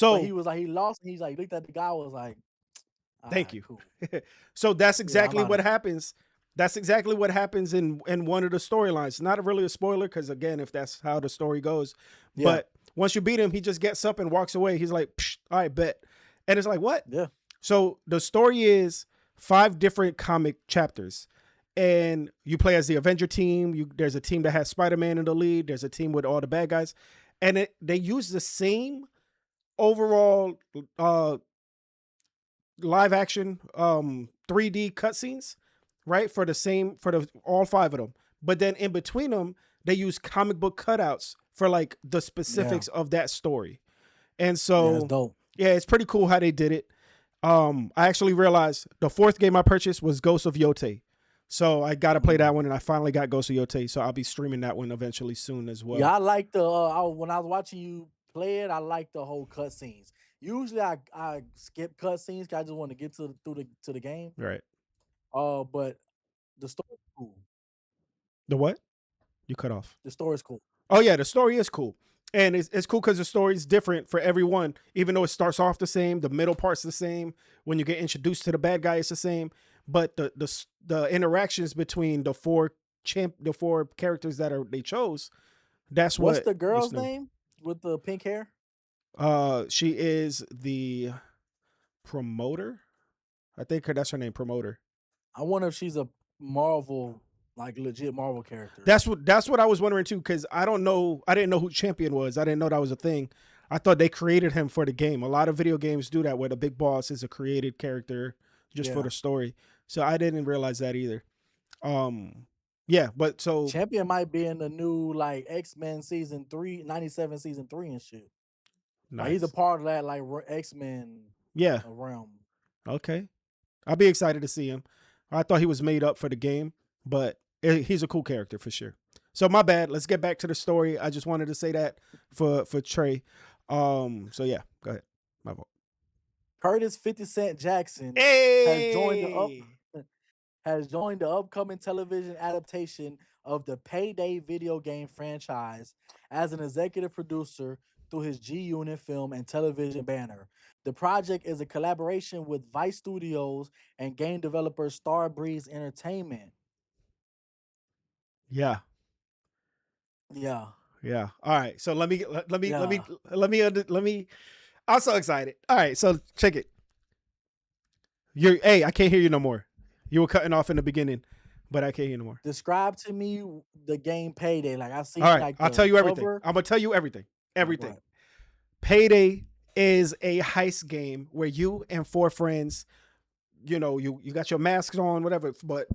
But he so was like he lost, and he's like looked at the guy, was like, all thank right, you. cool, So that's yeah, I'm exactly out of what here. happens. That's exactly what happens in one of the storylines. Not really a spoiler, because again, if that's how the story goes, Yeah, but once you beat him, he just gets up and walks away. He's like, "Psh, all right, bet," and it's like, what? yeah, So the story is 5 different comic chapters, and you play as the Avenger team. There's a team that has Spider-Man in the lead. There's a team with all the bad guys, and they use the same overall uh live action 3D cutscenes, right? For the same, for the all 5 of them. But then in between them, they use comic book cutouts for like the yeah, specifics of that story. And yeah. It's so dope. yeah, it's pretty cool how they did it. I actually realized the 4th game I purchased was Ghost of Yote. So I got to play Mm. that one, and I finally got Ghost of Yote. So I'll be streaming that one eventually soon as Yeah, well. I like the when I was watching you play it, I like the whole cutscenes. Usually, I skip cutscenes because I just want to get through the game. Right. But the story cool. The what? You cut off. The story's cool. Oh yeah, the story is cool, and it's cool because the story is different for everyone. Even though it starts off the same, the middle part's the same. When you get introduced to the bad guy, it's the same. But the interactions between the 4 characters that are they chose, that's What's what the is girl's new. name with the pink hair? She is the promoter. I think that's her name, promoter. I wonder if she's a Marvel, like legit Marvel character. That's what I was wondering too, because I don't know. I didn't know who Champion was. I didn't know that was a thing. I thought they created him for the game. A lot of video games do that, where the big boss is a created character just for Yeah. the story. So I didn't realize that either. Yeah, but so Champion might be in the new like X-Men season 3, 97 season 3 and shit. Like he's a nice. part of that like X-Men Yeah. realm. Okay. I'll be excited to see him. I thought he was made up for the game, but he's a cool character for sure. So my bad. Let's get back to the story. I just wanted to say that for Trey. So yeah, go ahead. My fault. Curtis 50 Cent Jackson has joined the up Hey. has joined the upcoming television adaptation of the Payday video game franchise as an executive producer through his G Unit film and television banner. The project is a collaboration with Vice Studios and game developer Starbreeze Entertainment. Yeah. Yeah, Yeah. All right. So yeah. let me. I'm so excited. All right. So check it. Hey, I can't hear you no more. You were cutting off in the beginning, but I can't hear you no more. Describe to me the game Payday. Like I All seen right. like I'll the tell you everything. cover. I'm gonna tell you everything. All right, go Everything. ahead. Payday is a heist game where you and four friends, you got your masks on, whatever, but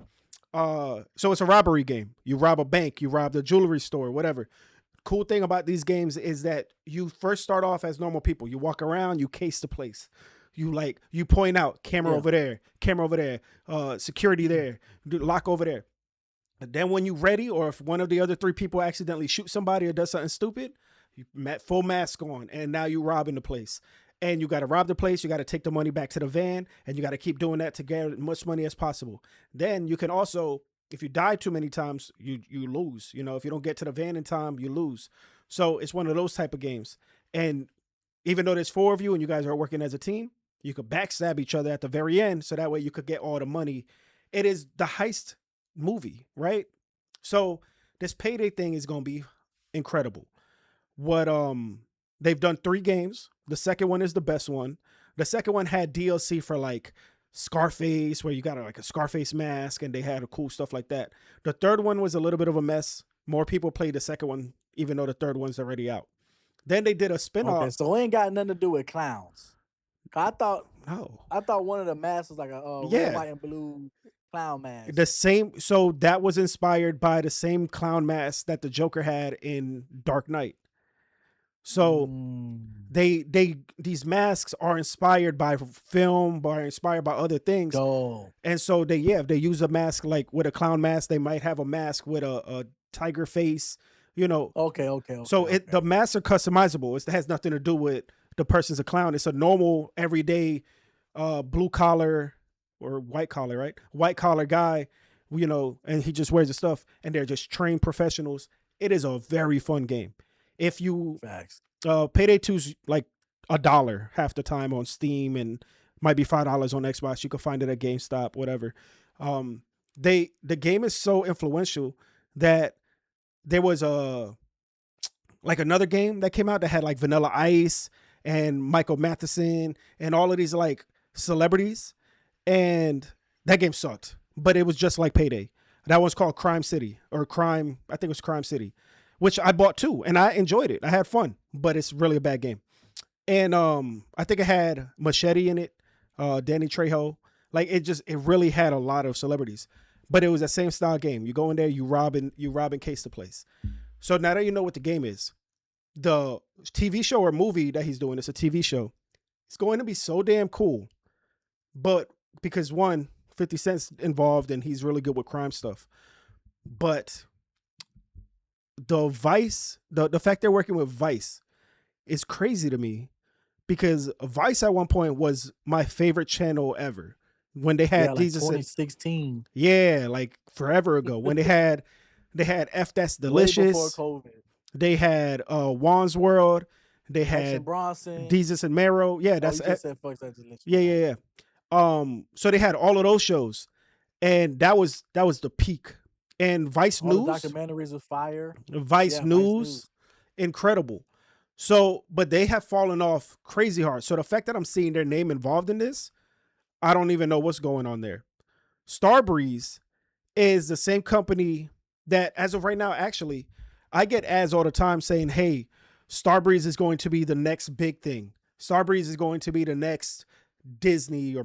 so it's a robbery game. You rob a bank, you rob the jewelry store, whatever. Cool thing about these games is that you first start off as normal people. You walk around, you case the place. You point out camera Yeah. over there, security there, lock over there. And then when you ready, or if one of the other three people accidentally shoot somebody or does something stupid, you full mask on, and now you robbing the place. And you got to rob the place. You got to take the money back to the van, and you got to keep doing that to get as much money as possible. Then you can also, if you die too many times, you lose. If you don't get to the van in time, you lose. So it's one of those type of games. And even though there's four of you and you guys are working as a team, you could backstab each other at the very end, so that way you could get all the money. It is the heist movie, right? So this Payday thing is going to be incredible. What they've done 3 games. The second one is the best one. The second one had DLC for like Scarface, where you got like a Scarface mask, and they had a cool stuff like that. The third one was a little bit of a mess. More people played the second one, even though the third one's already out. Then they did a Okay, spin-off. so it ain't got nothing to do with clowns. 'Cause No. I thought one of the masks was like a red, Yeah. white, and blue clown mask. The same, so that was inspired by the same clown mask that the Joker had in Dark Knight. So Mm, these masks are inspired by film, are inspired by other things. dope. And so if they use a mask like with a clown mask, they might have a mask with a tiger face, you know. Okay, okay, So okay, the okay. masks are customizable. It has nothing to do with the person's a clown. It's a normal everyday blue collar or white collar, right? White collar guy, and he just wears the stuff, and they're just trained professionals. It is a very fun game. If you Facts. Payday 2's like $1 half the time on Steam, and might be $5 on Xbox. You can find it at GameStop, whatever. The game is so influential that there was another game that came out that had like Vanilla Ice and Michael Matheson and all of these like celebrities, and that game sucked. But it was just like Payday. That one's called Crime City, or Crime. I think it was Crime City, which I bought too, and I enjoyed it. I had fun, but it's really a bad game. And I think it had Machete in it, Danny Trejo. Like it really had a lot of celebrities, but it was the same style game. You go in there, you rob and case the place. So now that you know what the game is, the TV show or movie that he's doing, it's a TV show. It's going to be so damn cool. But because one, 50 Cent's involved and he's really good with crime stuff. But the fact they're working with Vice is crazy to me, because Vice at one point was my favorite channel ever. When they Yeah, had like Jesus, 2016, yeah, like forever ago. When they had F That's way before Delicious. COVID. They had Juan's World. They Action had Bronson. Jesus and Mero. Yeah, Oh, that's you just said fuck that delicious. yeah, yeah, yeah. So they had all of those shows, and that was the peak. And Vice All the News, documentaries of fire. Vice Yeah, Vice News, News. incredible. So, but they have fallen off crazy hard. So the fact that I'm seeing their name involved in this, I don't even know what's going on there. Starbreeze is the same company that, as of right now, actually, I get ads all the time saying, hey, Starbreeze is going to be the next big thing. Starbreeze is going to be the next Disney, or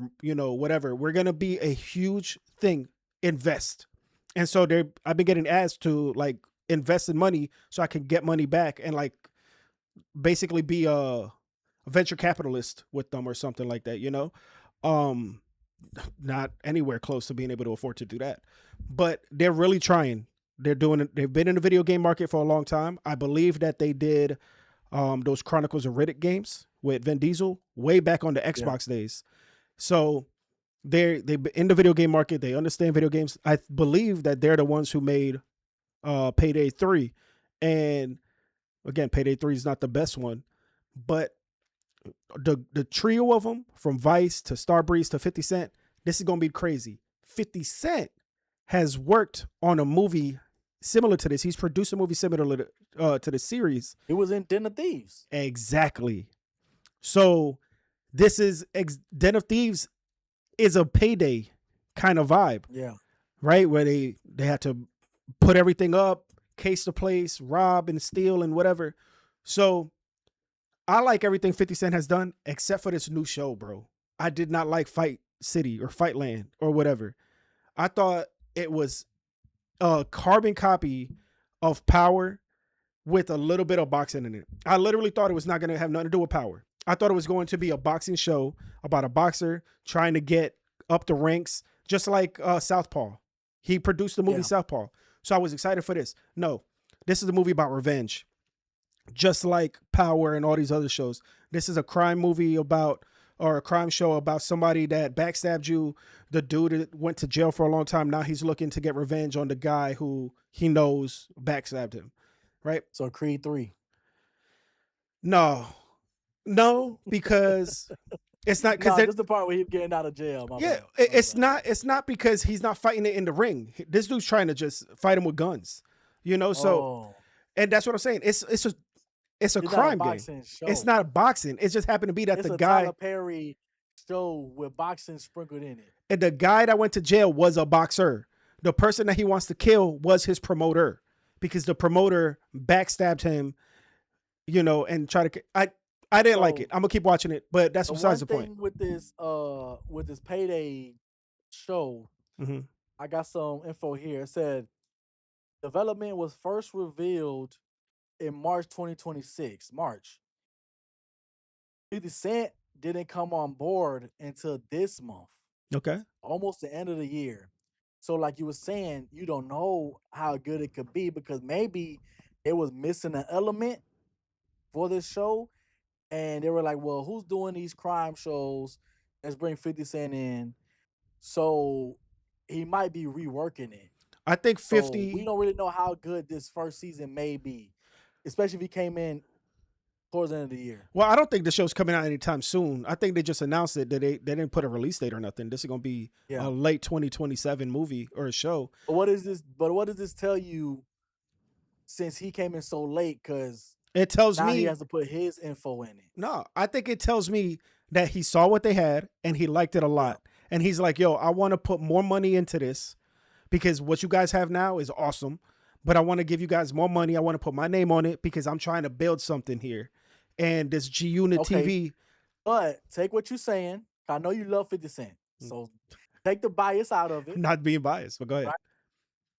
whatever. We're going to be a huge thing. Invest. And so I've been getting ads to like invest in money so I can get money back and like basically be a venture capitalist with them or something like that. Um Not anywhere close to being able to afford to do that, but they're really trying. They're doing it. They've been in the video game market for a long time. I believe that they did those Chronicles of Riddick games with Vin Diesel way back on the Yeah. Xbox days. So They in the video game market. They understand video games. I believe that they're the ones who made Payday 3. And again, Payday 3 is not the best one, but the trio of them, from Vice to Starbreeze to 50 Cent, this is gonna be crazy. 50 Cent has worked on a movie similar to this. He's produced a movie similar to the series. It was in Den of Thieves. Exactly. So this is Den of Thieves is a Payday kind of vibe, Yeah. right? Where they had to put everything up, case the place, rob and steal and whatever. So I like everything 50 Cent has done except for this new show, bro. I did not like Fight City or Fightland or whatever. I thought it was a carbon copy of Power with a little bit of boxing in it. I literally thought it was not going to have nothing to do with Power. I thought it was going to be a boxing show about a boxer trying to get up the ranks, just like Southpaw. He produced the movie Southpaw. So I was excited for this. No, this is a movie about revenge. Just like Power and all these other shows. This is a crime movie about, or a crime show about somebody that backstabbed you. The dude that went to jail for a long time. Now he's looking to get revenge on the guy who he knows backstabbed him. Right? So Creed 3. No, because it's not because this is the part where he's getting out of jail. It's not because he's not fighting it in the ring. This dude's trying to just fight him with guns, So, and that's what I'm saying. It's a crime game. Show. It's not a boxing. It just happened to be that it's the a guy Tyler Perry show with boxing sprinkled in it. And the guy that went to jail was a boxer. The person that he wants to kill was his promoter, because the promoter backstabbed him, and tried to. I didn't like it. I'm gonna keep watching it, but that's besides the point. With this Payday show, I got some info here. It said development was first revealed in March 2026. March. 50 Cent didn't come on board until this month. Okay. Almost the end of the year. So like you were saying, you don't know how good it could be because maybe it was missing an element for this show. And they were like, well, who's doing these crime shows? Let's bring 50 Cent in. So he might be reworking it. I think 50. So we don't really know how good this first season may be, especially if he came in towards the end of the year. Well, I don't think the show's coming out anytime soon. I think they just announced it that they didn't put a release date or nothing. This is gonna be a late 2027 movie or a show. But what does this tell you? Since he came in so late, because it tells me he has to put his info in it. No, I think it tells me that he saw what they had and he liked it a lot, and he's like, "Yo, I want to put more money into this because what you guys have now is awesome, but I want to give you guys more money. I want to put my name on it because I'm trying to build something here." And this G Unit TV. But take what you're saying. I know you love 50 Cent. So take the bias out of it. Not being biased, but go ahead.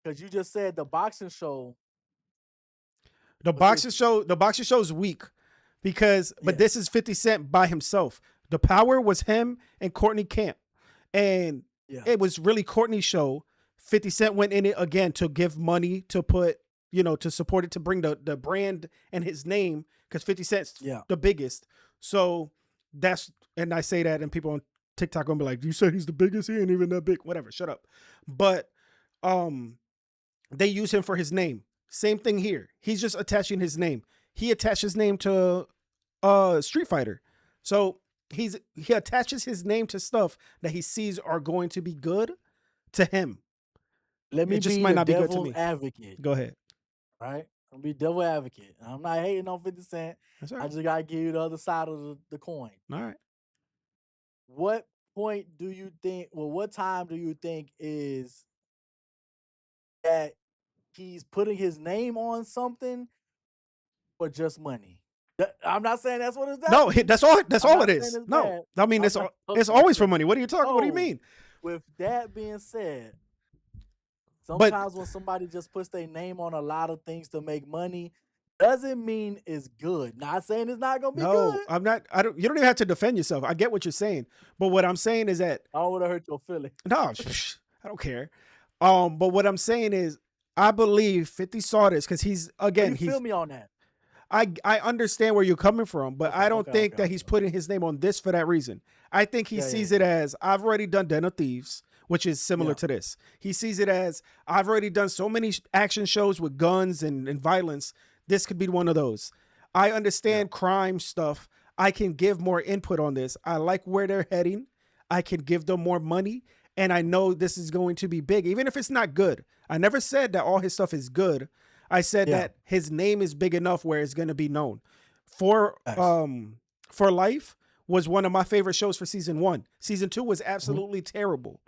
Because you just said the boxing show. The boxing show is weak because, but this is 50 Cent by himself. The Power was him and Courtney Camp. And it was really Courtney's show. 50 Cent went in it again to give money to put, to support it, to bring the brand and his name, because 50 Cent's the biggest. So and I say that and people on TikTok are gonna be like, you said he's the biggest? He ain't even that big. Whatever, shut up. But they use him for his name. Same thing here. He's just attaching his name. He attached his name to Street Fighter. So he attaches his name to stuff that he sees are going to be good to him. Let me just might not be good to me. Advocate. Go ahead. Right? I'll be devil advocate. I'm not hating on 50 Cent. That's right. I just gotta give you the other side of the coin. All right. What point do you think, what time do you think is that he's putting his name on something for just money? I'm not saying that's what it's at. No, that's all it is. No, I mean, it's always for money. What are you talking? What do you mean? With that being said, sometimes when somebody just puts their name on a lot of things to make money, doesn't mean it's good. Not saying it's not gonna be good. No, I'm not. You don't even have to defend yourself. I get what you're saying, but what I'm saying is that I don't want to hurt your feelings. No, I don't care. But what I'm saying is, I believe 50 saw this because he's feel me on that. I understand where you're coming from, but Okay, I don't okay, think okay, that okay, he's okay. putting his name on this for that reason. I think he Yeah, yeah, sees it yeah, as I've already done Den of Thieves, which is similar yeah, to this. He sees it as I've already done so many action shows with guns and violence. This could be one of those. I yeah, understand crime stuff. I can give more input on this. I like where they're heading. I can give them more money. And I know this is going to be big, even if it's not good. I never said that all his stuff is good. I said yeah. that his name is big enough where it's going to be known. For Facts. um for Life was one of my favorite shows for season 1. Season 2 was Hmm. absolutely terrible.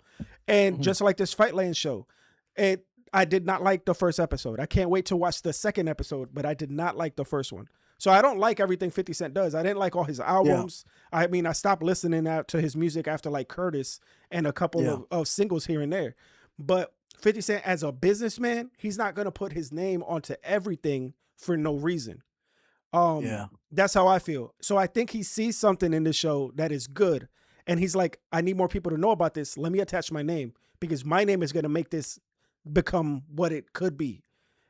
And Hmm. just like this Fightland show, it I did not like the first episode. I can't wait to watch the second episode, but I did not like the first one. So I don't like everything 50 Cent does. I didn't like all his Yeah, albums. I mean, I stopped listening out to his music after like Curtis and a couple yeah, of singles here and there. But 50 Cent as a businessman, he's not going to put his name onto everything for no reason. yeah, That's how I feel. So I think he sees something in this show that is good, and he's like, I need more people to know about this. Let me attach my name because my name is going to make this become what it could be.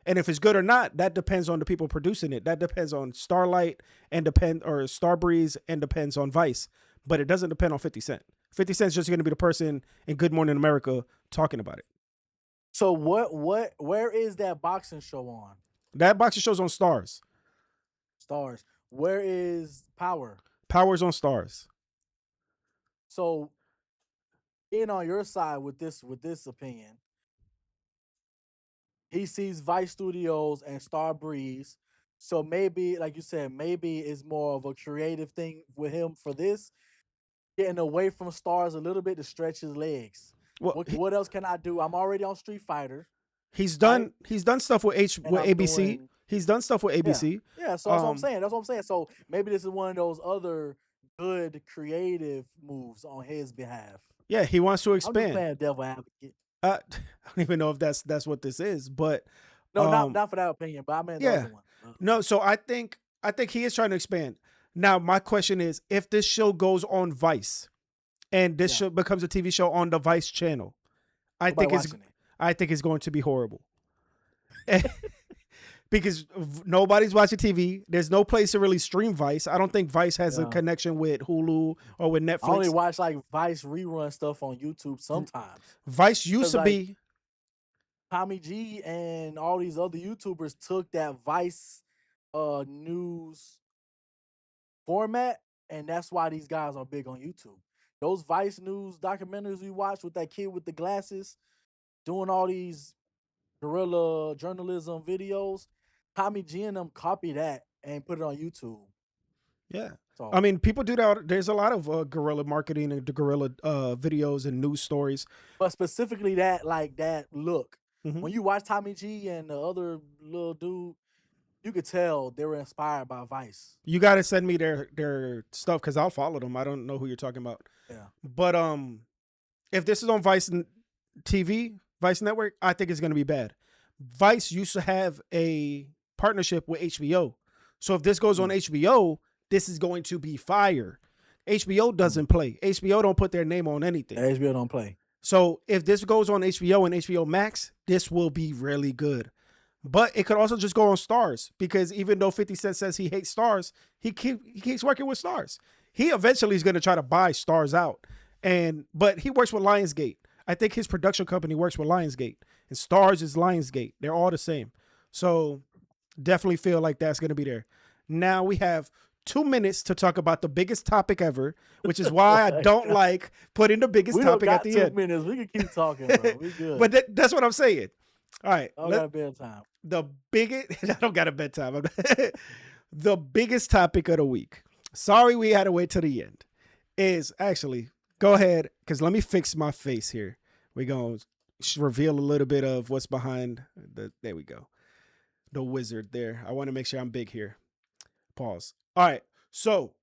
And if it's good or not, that depends on the people producing it. That depends on Starlight and Starbreeze and depends on Vice. But it doesn't depend on 50 Cent. 50 Cent's just going to be the person in Good Morning America talking about it. So where is that boxing show on? That boxing show's on Stars. Stars. Where is Power? Power's on Stars. So being on your side with this opinion, he sees Vice Studios and Star Breeze. So maybe, like you said, maybe it's more of a creative thing with him for this, getting away from stars a little bit to stretch his legs. Well, What else can I do? I'm already on Street Fighter, right? he's done stuff with And I'm ABC. doing He's done stuff with yeah. ABC. Yeah, so that's what I'm Um, saying. That's what I'm saying. So maybe this is one of those other good creative moves on his behalf. yeah, he wants to I'm just expand. playing devil advocate. I don't even know if that's what this is, but No, not um, not for that opinion, but I meant the yeah, other one. The other one. no. So I think he is trying to expand. Now, my question is, if this show goes on Vice and this Yeah. show becomes a TV show on the Vice channel, I Nobody think it's watching it. I think it's going to be horrible. Because nobody's watching TV. There's no place to really stream Vice. I don't think Vice has a Yeah. connection with Hulu or with I only Netflix. watch like Vice rerun stuff on YouTube sometimes. Vice used Cause to like be, Tommy G and all these other YouTubers took that Vice news format, and that's why these guys are big on YouTube. Those Vice news documentaries we watched with that kid with the glasses doing all these guerrilla journalism videos, Tommy G and them copy that and put it on YouTube. yeah. I So, mean, people do that. There's a lot of guerrilla marketing and guerrilla videos and news stories. but specifically that like that look. Hmm. When you watch Tommy G and the other little dude, you could tell they were inspired by Vice. You got to send me their stuff because I'll follow them. I don't know who you're talking about, Yeah. but if this is on Vice TV, Vice Network, I think it's going to be bad. Vice used to have a partnership with HBO. So if this goes on Mm, HBO, this is going to be fire. HBO mm. doesn't play. HBO don't put their name on anything. HBO don't play. So if this goes on HBO and HBO Max, this will be really good. But it could also just go on Stars because even though 50 Cent says he hates Stars, he keeps working with Stars. He eventually is going to try to buy Stars out. But he works with Lionsgate. I think his production company works with Lionsgate. And Stars is Lionsgate. They're all the same. So definitely feel like that's going to be there. Now we have 2 minutes to talk about the biggest topic ever, which is Oh why I my don't God. like putting the biggest We don't topic at got the 2 end. minutes. We can keep talking, bro. We good. But that's what I'm saying. All right. I don't got a bedtime. The biggest, I don't got a bedtime. The biggest topic of the week. Sorry we had to wait till the end. Is actually, go ahead, because let me fix my face here. We're going to reveal a little bit of what's behind there we go. The wizard there. I want to make sure I'm big here. Pause. All right. So,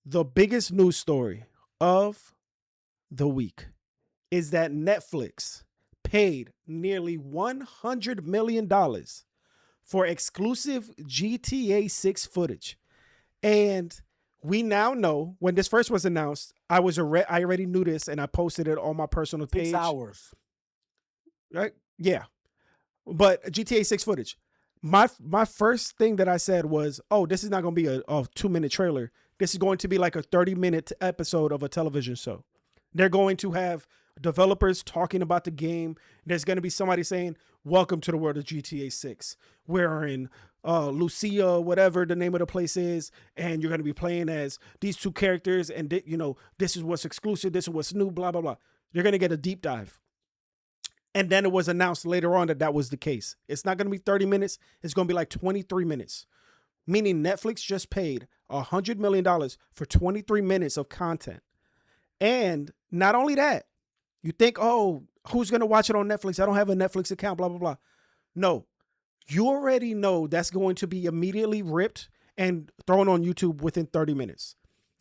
the biggest news story of the week is that Netflix paid nearly $100 million for exclusive GTA 6 footage. And we now know when this first was announced, I already knew this and I posted it on my personal 6 page. hours. Right? Yeah. But GTA 6 footage. my first thing that I said was, oh, this is not going to be a 2-minute trailer. This is going to be like a 30-minute episode of a television show. They're going to have developers talking about the game. There's going to be somebody saying, welcome to the world of GTA 6. We're in Lucia, whatever the name of the place is, and you're going to be playing as these two characters, and this is what's exclusive, this is what's new, blah, blah, blah. You're going to get a deep dive. And then it was announced later on that that was the case. It's not going to be 30 minutes. It's going to be like 23 minutes, meaning Netflix just paid $100 million for 23 minutes of content. And not only that, you think, oh, who's going to watch it on Netflix? I don't have a Netflix account, blah, blah, blah. No, you already know that's going to be immediately ripped and thrown on YouTube within 30 minutes.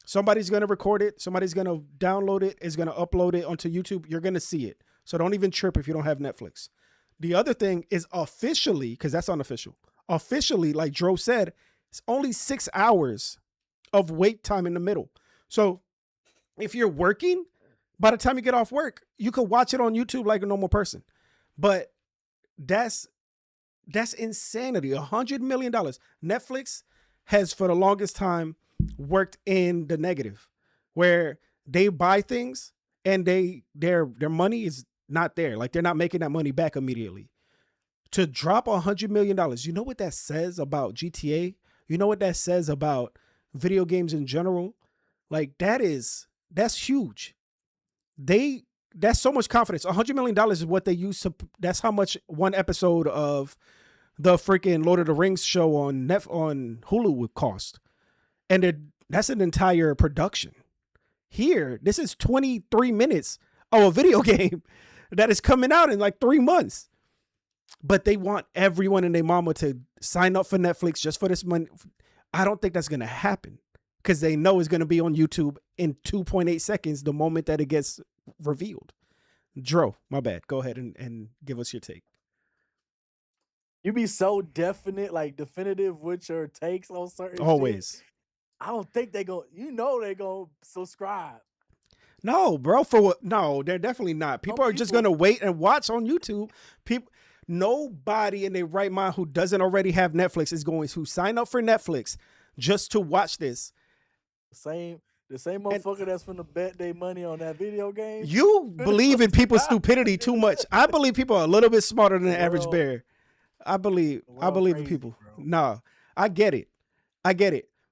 Somebody's going to record it. Somebody's going to download it, is going to upload it onto YouTube. You're going to see it. So don't even trip if you don't have Netflix. The other thing is officially, because that's unofficial, officially, like Dro said, it's only 6 hours of wait time in the middle. So if you're working, by the time you get off work, you could watch it on YouTube like a normal person. But that's insanity. $100 million. Netflix has for the longest time worked in the negative, where they buy things and their money is not there. Like they're not making that money back immediately. To drop $100 million, you know what that says about GTA? You know what that says about video games in general? Like that's huge. That's so much confidence. $100 million is what they use to, that's how much one episode of the freaking Lord of the Rings show on Hulu would cost. And that's an entire production. Here, this is 23 minutes of a video game that is coming out in like 3 months. But they want everyone and their mama to sign up for Netflix just for this money. I don't think that's going to happen because they know it's going to be on YouTube in 2.8 seconds the moment that it gets revealed. Dro, my bad. Go ahead and give us your take. You be so definitive with your takes on certain Always. shit. I don't think they go. They gonna subscribe. No, bro. For what? No, they're definitely not. People are just gonna wait and watch on YouTube. Nobody in their right mind who doesn't already have Netflix is going to sign up for Netflix just to watch this. The same motherfucker that's finna bet their money on that video game. You believe in people's stupidity too much. I believe people are a little bit smarter than the average bear. I believe in people. Bro. No, I get it.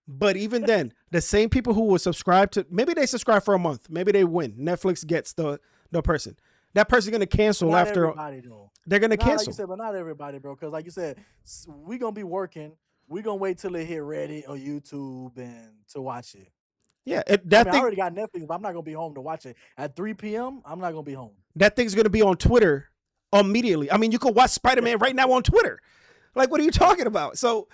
But even then, the same people who will subscribe to, maybe they subscribe for a month. Maybe they win. Netflix gets the person. That person's going to cancel after. Everybody, though. They're going to cancel. Like you said, but not everybody, bro. Because like you said, we going to be working. We going to wait till it hit Reddit or YouTube and to watch it. Yeah. I already got Netflix, but I'm not going to be home to watch it. At 3 p.m., I'm not going to be home. That thing's going to be on Twitter immediately. I mean, you could watch Spider-Man right now on Twitter. Like, what are you talking about? So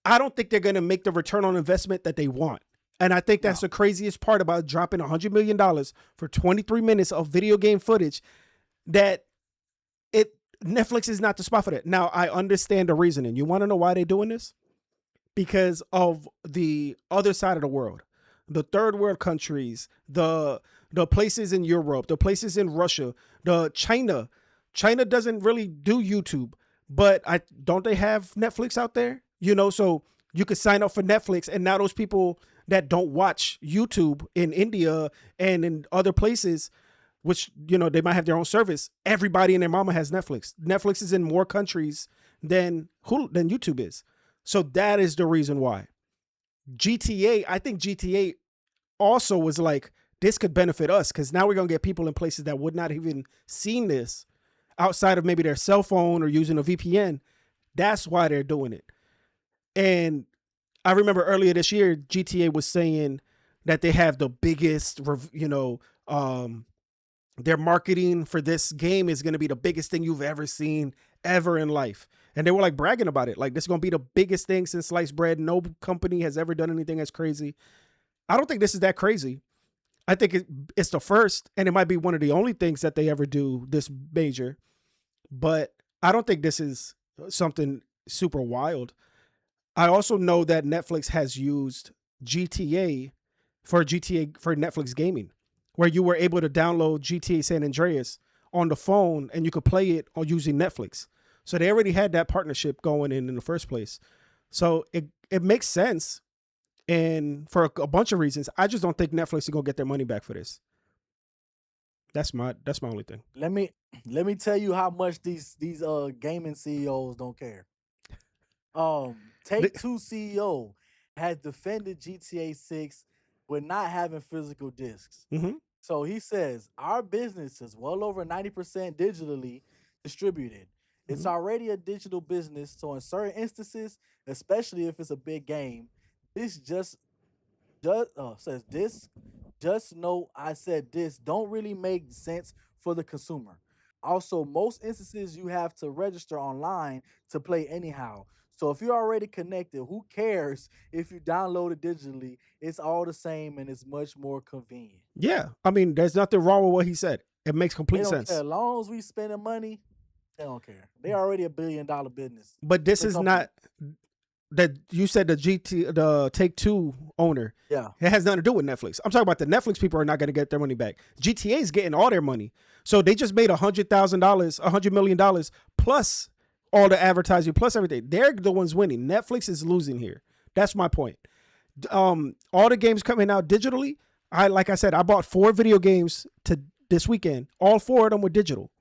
I don't think they're going to make the return on investment that they want. And I think that's the craziest part about dropping $100 million for 23 minutes of video game footage, that Netflix is not the spot for that. Now, I understand the reasoning. You want to know why they're doing this? Because of the other side of the world, the third world countries, the places in Europe, the places in Russia, China. China doesn't really do YouTube, but don't they have Netflix out there? So you could sign up for Netflix, and now those people that don't watch YouTube in India and in other places, which, they might have their own service, everybody and their mama has Netflix. Netflix is in more countries than YouTube is. So that is the reason why. I think GTA also was like, this could benefit us because now we're going to get people in places that would not have even seen this outside of maybe their cell phone or using a VPN. That's why they're doing it. And I remember earlier this year, GTA was saying that they have the biggest, their marketing for this game is going to be the biggest thing you've ever seen ever in life. And they were like bragging about it. Like, this is going to be the biggest thing since sliced bread. No company has ever done anything as crazy. I don't think this is that crazy. I think it's the first, and it might be one of the only things that they ever do this major. But I don't think this is something super wild. I also know that Netflix has used GTA for Netflix gaming, where you were able to download GTA San Andreas on the phone and you could play it on using Netflix. So they already had that partnership going in the first place. So it makes sense, and for a bunch of reasons. I just don't think Netflix is gonna get their money back for this. That's my only thing. Let me let me tell you how much these gaming CEOs don't care. Take Two CEO has defended GTA 6 with not having physical discs. Mm-hmm. So he says our business is well over 90% digitally distributed. It's Mm-hmm. already a digital business. So in certain instances, especially if it's a big game, this just says this. Just know I said this don't really make sense for the consumer. Also, most instances you have to register online to play anyhow. So if you're already connected, who cares if you download it digitally? It's all the same and it's much more convenient. Yeah, I mean, there's nothing wrong with what he said. It makes They complete don't care. sense. As long as we spending money, they don't care. They already $1 billion business. But this The is company. not that you said the Take Two owner. Yeah. It has nothing to do with Netflix. I'm talking about the Netflix people are not going to get their money back. GTA is getting all their money, so they just made $100 million plus all the advertising plus everything. They're the ones winning. Netflix is losing here. That's my point. All the games coming out digitally. Like I said, I bought 4 video games to this weekend. All 4 of them were digital.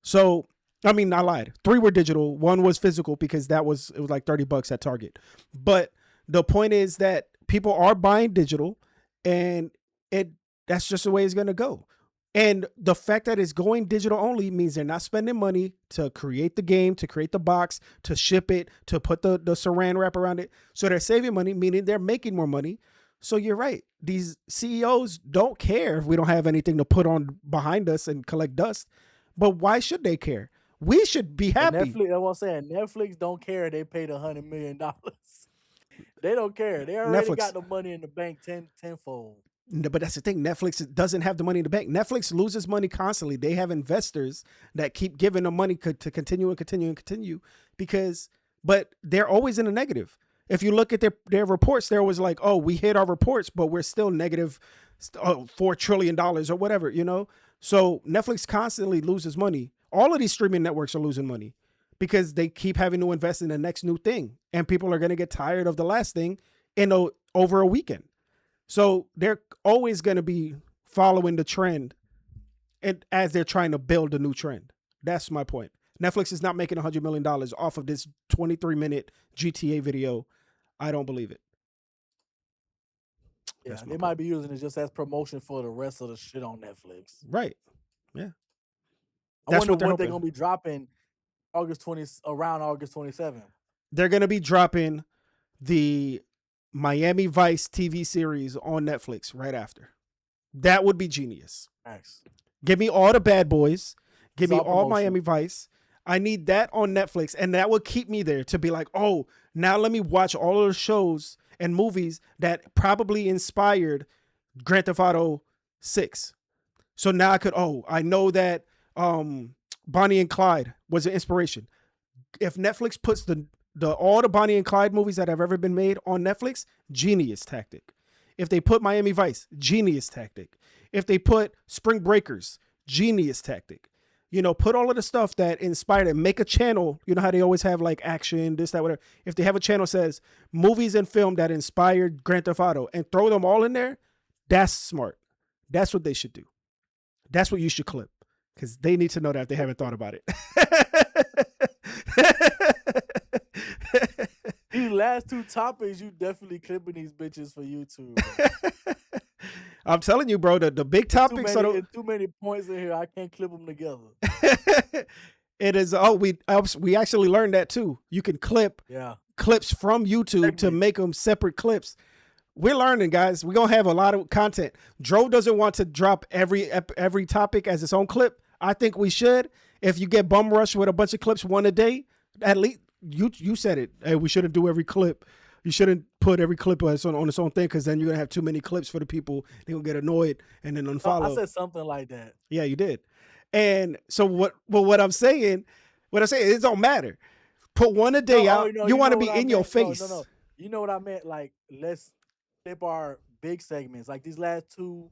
So I mean, I lied. 3 were digital. 1 was physical because it was like $30 at Target. But the point is that people are buying digital, and that's just the way it's gonna go. And the fact that it's going digital only means they're not spending money to create the game, to create the box, to ship it, to put the saran wrap around it. So they're saving money, meaning they're making more money. So you're right. These CEOs don't care if we don't have anything to put on behind us and collect dust. But why should they care? We should be But happy. Netflix, that's what I'm saying. Netflix don't care. They paid $100 million. They don't care. They already Netflix, got the money in the bank tenfold. but that's the thing. Netflix doesn't have the money in the bank. Netflix loses money constantly. They have investors that keep giving them money to continue and continue and continue but they're always in a negative. If you look at their reports, they're always like, oh, we hit our reports, but we're still negative $4 trillion or whatever, So Netflix constantly loses money. All of these streaming networks are losing money because they keep having to invest in the next new thing. And people are going to get tired of the last thing over a weekend. So they're always going to be following the trend, and as they're trying to build a new trend. That's my point. Netflix is not making $100 million off of this 23-minute GTA video. I don't believe it. Yeah, That's my they point. might be using it just as promotion for the rest of the shit on Netflix. Right. Yeah. I That's wonder what they're what they're hoping. gonna be dropping around August 27th. They're going to be dropping the Miami Vice TV series on Netflix right after. That would be genius. Thanks. Give me all the Bad Boys. Give It's me all all promotion. Miami Vice. I need that on Netflix, and that would keep me there to be like, oh, now let me watch all of the shows and movies that probably inspired Grand Theft Auto 6. So now I know that Bonnie and Clyde was an inspiration. If Netflix puts all the Bonnie and Clyde movies that have ever been made on Netflix, genius tactic. If they put Miami Vice, genius tactic. If they put Spring Breakers, genius tactic. Put all of the stuff that inspired it. Make a channel. You know how they always have like action, this, that, whatever. If they have a channel that says movies and film that inspired Grand Theft Auto and throw them all in there, that's smart. That's what they should do. That's what you should clip, because they need to know that if they haven't thought about it. These last 2 topics, you definitely clipping these bitches for YouTube. I'm telling you, bro, the big topics Too many points in here. I can't clip them together. It is. We actually learned that too. You can clip clips from YouTube to make them separate clips. We're learning, guys. We're gonna have a lot of content. Dro doesn't want to drop every topic as its own clip. I think we should. If you get bum rushed with a bunch of clips one a day, at least you said it. Hey, we shouldn't do every clip. You shouldn't put every clip on its own thing, because then you're gonna have too many clips for the people. They're gonna get annoyed and then unfollow. I said something like that. Yeah, you did. And so what I'm saying, it don't matter. Put one a day out. You want to be in your face. No. You know what I meant? Like, let's clip our big segments. Like these last 2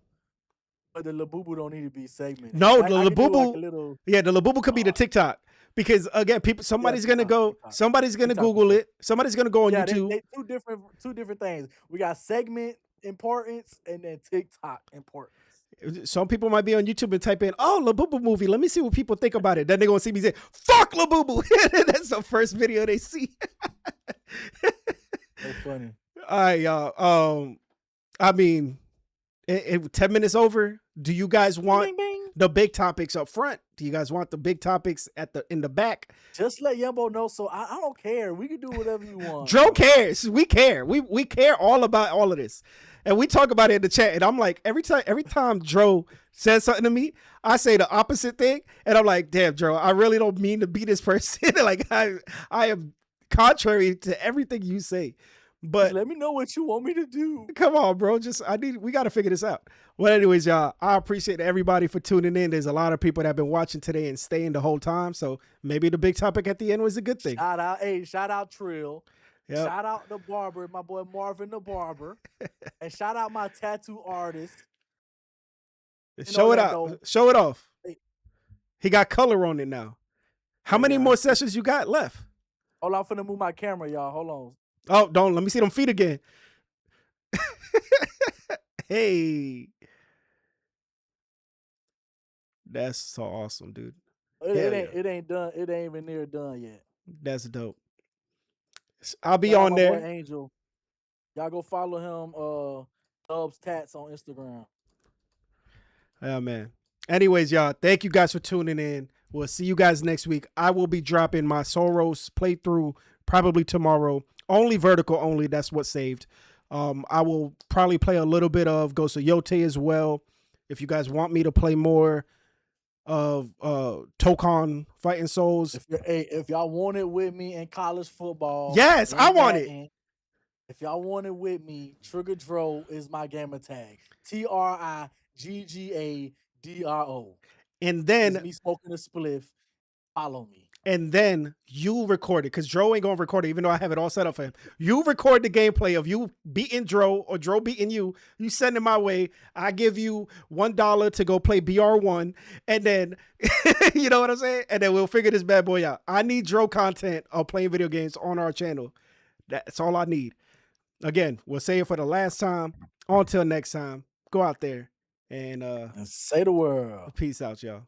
But the Labubu don't need to be segmented. No, I, the I can do like a Labubu, little. yeah, the Labubu could be the TikTok because again, people, Yeah, TikTok, somebody's gonna TikTok for Google sure. it, somebody's gonna go on Yeah, YouTube. they two different things. We got segment importance and then TikTok importance. Some people might be on YouTube and type in, "Oh, Labubu movie. Let me see what people think about it." Then they're gonna see me say, "Fuck Labubu." That's the first video they see. That's funny. All right, y'all. I mean, 10 minutes over. Do you guys Bing, want bing, bing. the big topics up front? Do you guys want the big topics in the back? Just let Yumbo know. So I don't care. We can do whatever you want, Dro bro. cares. We care. We care all about all of this. And we talk about it in the chat. And I'm like, every time Dro says something to me, I say the opposite thing. And I'm like, damn, Dro, I really don't mean to be this person. Like I am contrary to everything you say. But Just let me know what you want me to do. come on, bro. We got to figure this out. Well, anyways, y'all, I appreciate everybody for tuning in. There's a lot of people that have been watching today and staying the whole time. So maybe the big topic at the end was a good thing. Shout out Trill. Yep. Shout out the barber, my boy Marvin the barber. And shout out my tattoo artist. Show it out. Show it off. He got color on it now. How many more sessions you got left? Hold on, I'm finna move my camera, y'all. Hold on. Oh, don't let me see them feet again. Hey. That's so awesome, dude. It ain't done. It ain't even near done yet. That's dope. I'll be on there. Boy Angel. Y'all go follow him, Dubs Tats on Instagram. Yeah, man. Anyways, y'all, thank you guys for tuning in. We'll see you guys next week. I will be dropping my Soros playthrough probably tomorrow. Only vertical only. That's what's saved. I will probably play a little bit of Ghost of Yote as well. If you guys want me to play more of Tokon Fighting Souls. If y'all want it with me in college football. Yes, I want it. If y'all want it with me, Trigger Dro is my gamer tag. TRIGGADRO. And then it's me smoking a spliff. Follow me. And then you record it because Dro ain't gonna record it, even though I have it all set up for him. You record the gameplay of you beating Dro or Dro beating you. You send it my way. I give you $1 to go play BR1, and then you know what I'm saying. And then we'll figure this bad boy out. I need Dro content of playing video games on our channel. That's all I need. Again, we'll say it for the last time. Until next time, go out there and say the word. Peace out, y'all.